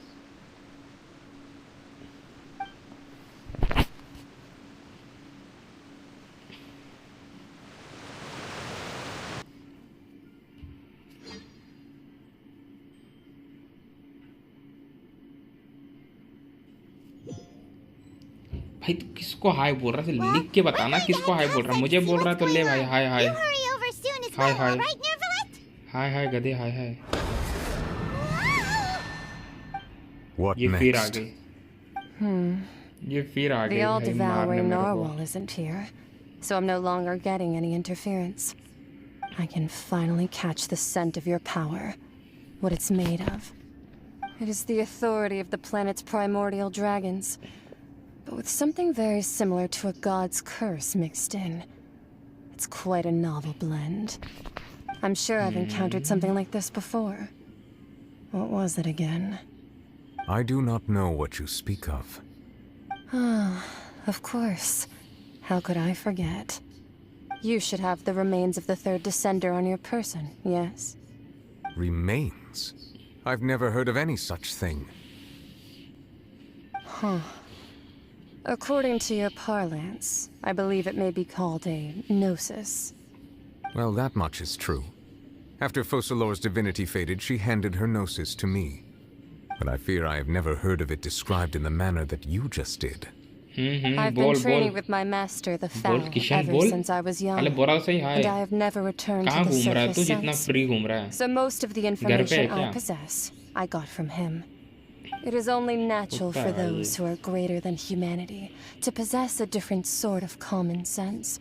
भाई तू किसको हाय बोल रहा है? लिख के बताना किसको हाय बोल रहा है। मुझे बोल रहा है तो ले भाई हाय हाय हाय हाय हाय हाय गधे हाय हाय। What ये फिर आ next? गई। ये फिर आ गई The भाई all-devouring मारने मेरे को। narwhal isn't here, so I'm no longer getting any interference. I can finally catch the scent of your power, what it's made of. It is the authority of the planet's primordial dragons, but with something very similar to a god's curse mixed in. It's quite a novel blend. I'm sure I've encountered something like this before. What was it again? I do not know what you speak of. Ah, of course. How could I forget? You should have the remains of the third descender on your person, yes? Remains? I've never heard of any such thing. Huh. According to your parlance, I believe it may be called a gnosis. Well, that much is true. After Focalor's divinity faded, she handed her gnosis to me. But I fear I have never heard of it described in the manner that you just did. I've been training with my master, the Fowl, ever since I was young, and I have never returned to the surface since. So most of the information I possess, I got from him. It is only natural for those who are greater than humanity to possess a different sort of common sense,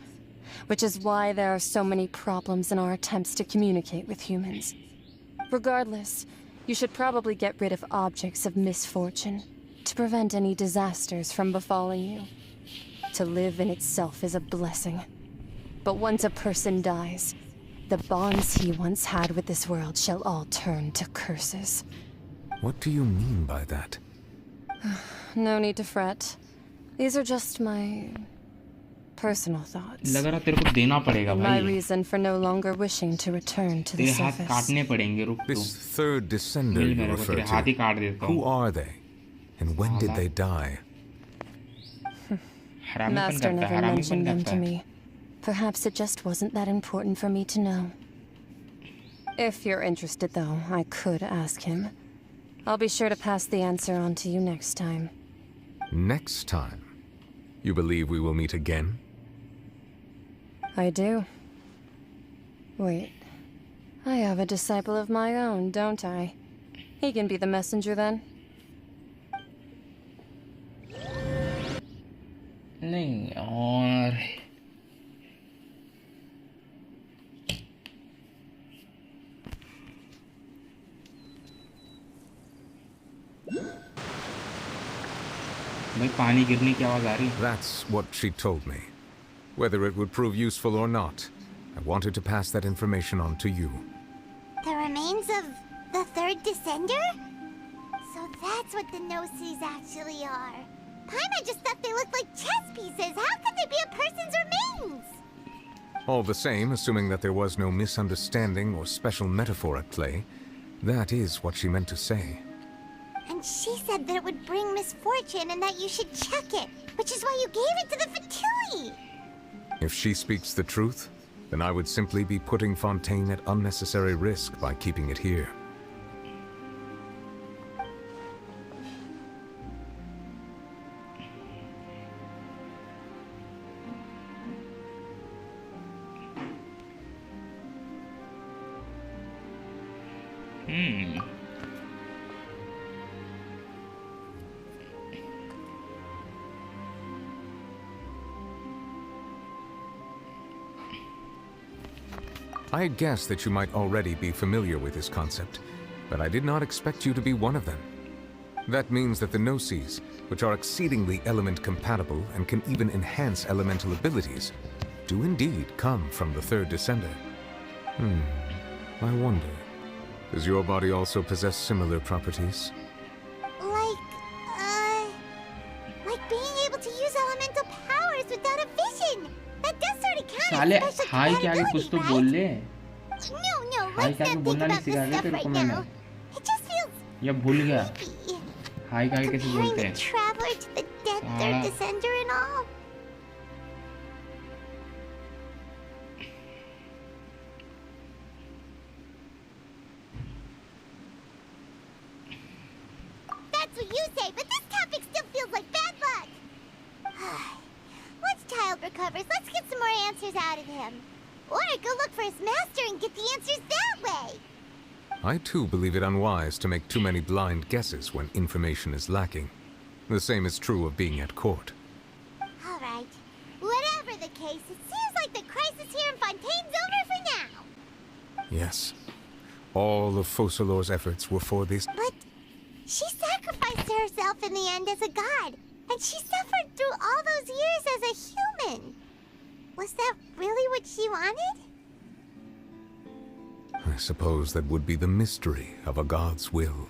which is why there are so many problems in our attempts to communicate with humans. Regardless, you should probably get rid of objects of misfortune to prevent any disasters from befalling you. To live in itself is a blessing. But once a person dies, the bonds he once had with this world shall all turn to curses. What do you mean by that? No need to fret. These are just my personal thoughts. लग रहा तेरे को देना पड़ेगा And my भाई। reason for no longer wishing to return to the तेरे हाथ surface. काटने पड़ेंगे, रुक तो। This third descender mill you मेरे को, refer तेरे हाथ ही to, काट देता हूँ। who are they? And when did they die? Master never mentioned them to me. Perhaps it just wasn't that important for me to know. If you're interested, though, I could ask him. I'll be sure to pass the answer on to you next time. Next time? You believe we will meet again? I do. Wait. I have a disciple of my own, don't I? He can be the messenger then. नहीं और भाई पानी गिरने की आवाज आ रही। That's what she told me. Whether it would prove useful or not, I wanted to pass that information on to you. The remains of the third descender? So that's what the Gnosis actually are. Paimon just thought they looked like chess pieces. How could they be a person's remains? All the same, assuming that there was no misunderstanding or special metaphor at play, that is what she meant to say. And she said that it would bring misfortune and that you should check it, which is why you gave it to the Fatui. If she speaks the truth, then I would simply be putting Fontaine at unnecessary risk by keeping it here. I had guessed that you might already be familiar with this concept, but I did not expect you to be one of them. That means that the Gnosis, which are exceedingly element compatible and can even enhance elemental abilities, do indeed come from the third descender. I wonder, does your body also possess similar properties? Like being able to use elemental powers without a vision. That does sort of count साले as special हाय के आगे कुछ तो बोल ले। No, hi let's के आगे not think बोलना नहीं about this सिखाया stuff तेरे right को मैंने। now. It just feels या भूल गया। हाय के आगे कैसे comparing बोलते the हैं? traveler to the dead third साला। descender and all. That's what you say, but this topic still feels like bad luck. answers out of him. Or go look for his master and get the answers that way. I too believe it unwise to make too many blind guesses when information is lacking. The same is true of being at court. All right. Whatever the case, it seems like the crisis here in Fontaine's over for now. Yes. All of Focalor's efforts were for this. But she sacrificed herself in the end as a god, and she suffered through all those years as a human. Was that really what she wanted? I suppose that would be the mystery of a god's will.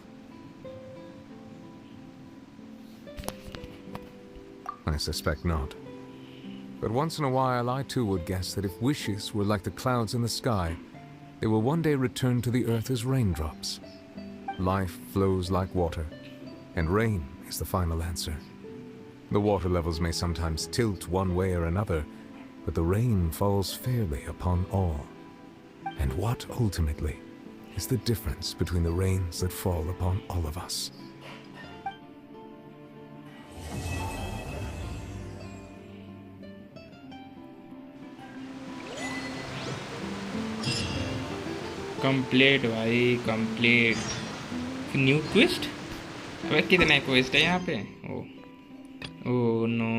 I suspect not. But once in a while, I too would guess that if wishes were like the clouds in the sky, they will one day return to the earth as raindrops. Life flows like water, and rain is the final answer. The water levels may sometimes tilt one way or another, but the rain falls fairly upon all. And what, ultimately, is the difference between the rains that fall upon all of us? Complete भाई complete. New twist? अबे कितने twist है यहाँ पे? Oh no.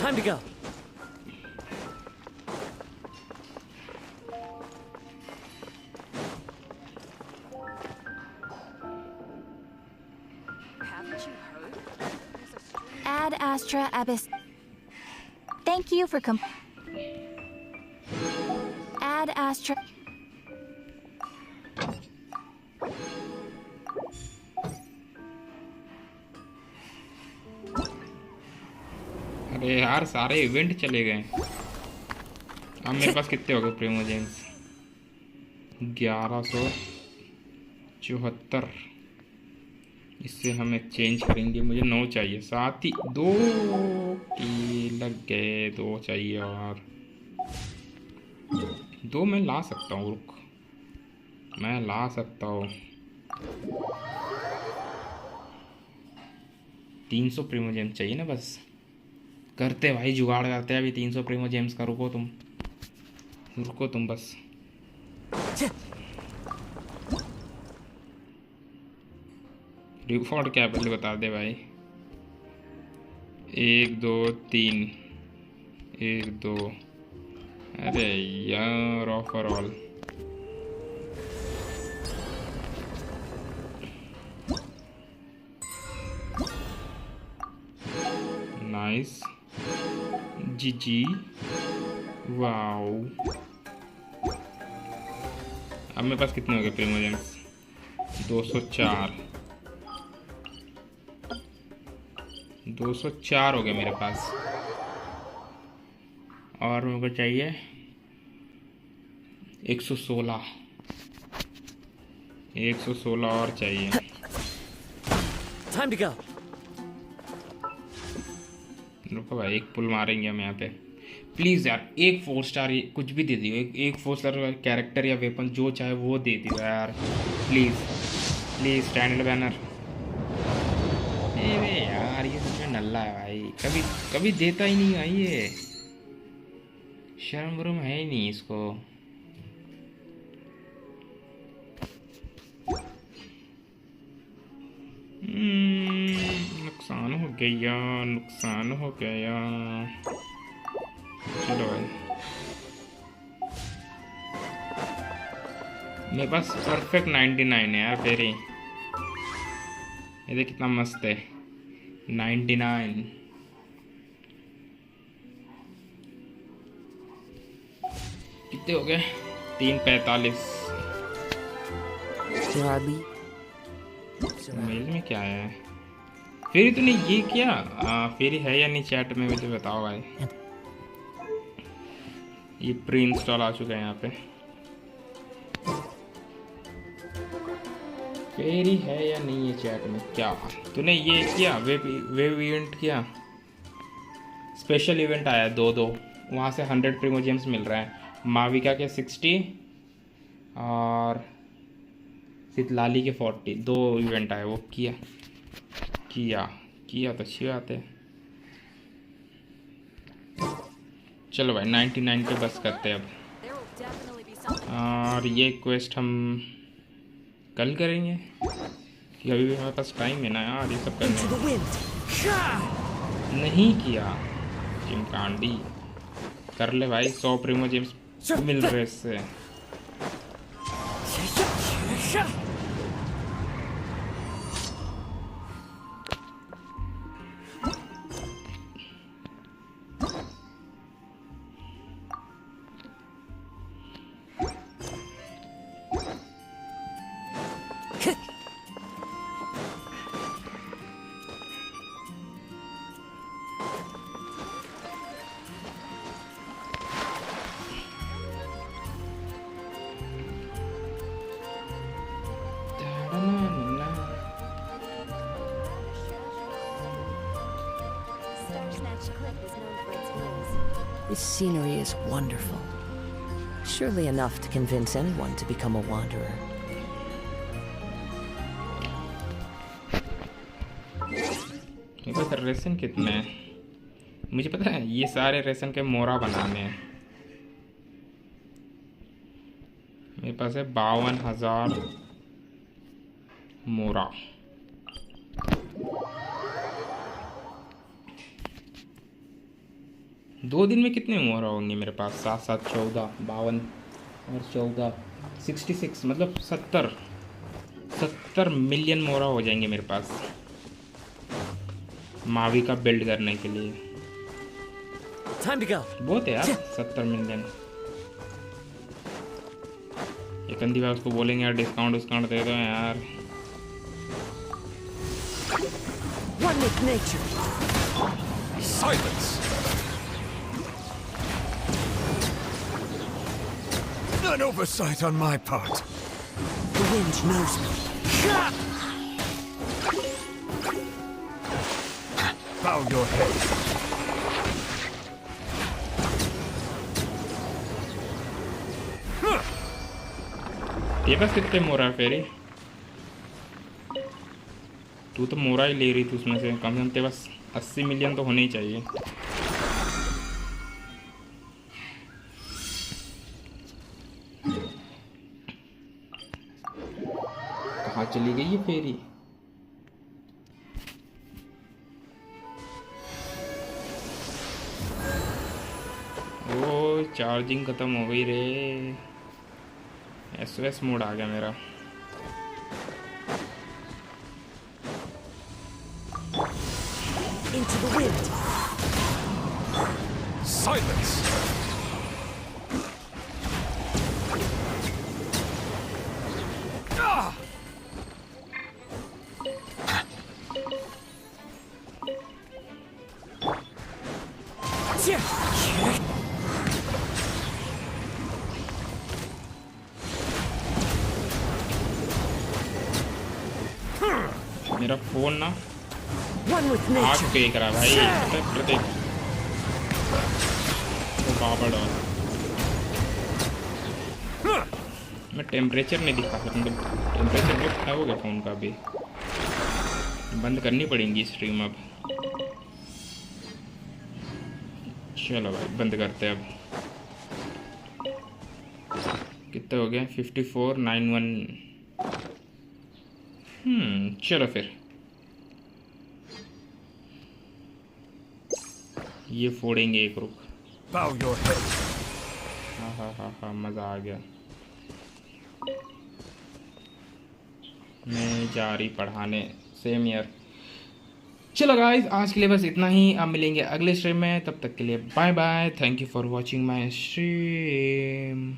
Time to go. Haven't you heard? Ad Astra Abyss. Thank you for Ad Astra. अरे यार सारे event चले गए। अब मेरे पास कितने हो गए प्रीमोजेम्स? 1174। इससे हमें चेंज करेंगे। मुझे 9 चाहिए, साथ ही 2 की लग गए। 2 चाहिए और 2 मैं ला सकता हूँ। रुक, मैं ला सकता हूँ। 300 प्रीमोजेम्स चाहिए ना बस। करते भाई, जुगाड़ करते हैं अभी 300 प्रीमोजेम्स का। रुको तुम बस। रिवॉर्ड क्या पहले बता दे भाई। 1 2 3 1 2। अरे यार, ऑफर ऑल। नाइस जी। वाओ। अब मेरे पास कितने हो गए प्रीमोजेम्स? 204 हो गए मेरे पास। और मेरे को चाहिए 116 और चाहिए। Time to go. रुको भाई, एक पुल मारेंगे हम यहाँ पे। प्लीज़ यार, एक 4 स्टार कुछ भी दे दियो। एक 4 स्टार कैरेक्टर या वेपन जो चाहे वो दे दियो यार। Please stand banner. अरे यार, ये सच में नल्ला है भाई। कभी देता ही नहीं भाई। ये शर्म वरम है ही नहीं इसको। नुकसान हो गया। चलो भाई, मेरे पास परफेक्ट 99 है यार। फिर ये देख कितना मस्त है। 99। कितने हो गए? 345। मेल में क्या है? फेरी तूने ये किया? फेरी है या नहीं चैट में मुझे बताओ भाई। ये प्री इंस्टॉल आ चुका है यहाँ पे। फेरी है या नहीं ये चैट में? क्या तूने ये किया? वेब इवेंट किया? स्पेशल इवेंट आया 2-2, वहाँ से 100 प्रीमो जेम्स मिल रहा है। माविका के 60 और सितलाली के 40, 2 इवेंट आए, वो किया तो अच्छी बात है। चलो भाई 99 पे बस करते हैं अब। और ये क्वेस्ट हम कल करेंगे कि अभी भी हमारे पास टाइम है ना यार ये सब करने? नहीं किया चिमकांडी। कर ले भाई, 100 प्रीमो जेम्स मिल रहे इससे। This scenery is wonderful. Surely enough to convince anyone to become a wanderer. मेरे पास रेशन कितने हैं? मुझे पता है ये सारे रेशन के मोरा बनाने हैं। मेरे पास है 52,000 मोरा। दो दिन में कितने मोरा होंगे मेरे पास? 7 7 14 52 और 14 66, मतलब 70 मिलियन मोरा हो जाएंगे मेरे पास मावी का बिल्ड करने के लिए। बहुत है यार 70 मिलियन। एक अंधी बार उसको बोलेंगे यार डिस्काउंट दे दो यार। One with nature. Silence. An oversight on my part. The wind knows me. Bow your head. तेरे पास कितने मोरा है फेरी? तू तो मोरा ही ले रही थी उसमें से, कम से कम तेरे पास 80 मिलियन तो होने ही चाहिए। कहाँ चली गई ये फेरी? ओ चार्जिंग खत्म हो गई रे। SOS मोड आ गया मेरा। Into the wind. Silence. मेरा फोन ना One with आग nature. फेंक रहा भाई। प्रत्येक बाबड़ और मैं टेम्परेचर नहीं दिखा सकता, टेम्परेचर बहुत खराब हो गया फ़ोन का। भी बंद करनी पड़ेगी स्ट्रीम अब। चलो भाई बंद करते हैं अब। कितने हो गए? 5491। चलो फिर ये फोड़ेंगे एक रुक। Bow your head. हाँ मज़ा आ गया। मैं जा रही पढ़ाने, सेम ईयर। चलो गाइस आज के लिए बस इतना ही। अब मिलेंगे अगले स्ट्रीम में, तब तक के लिए bye bye. Thank you for watching my stream.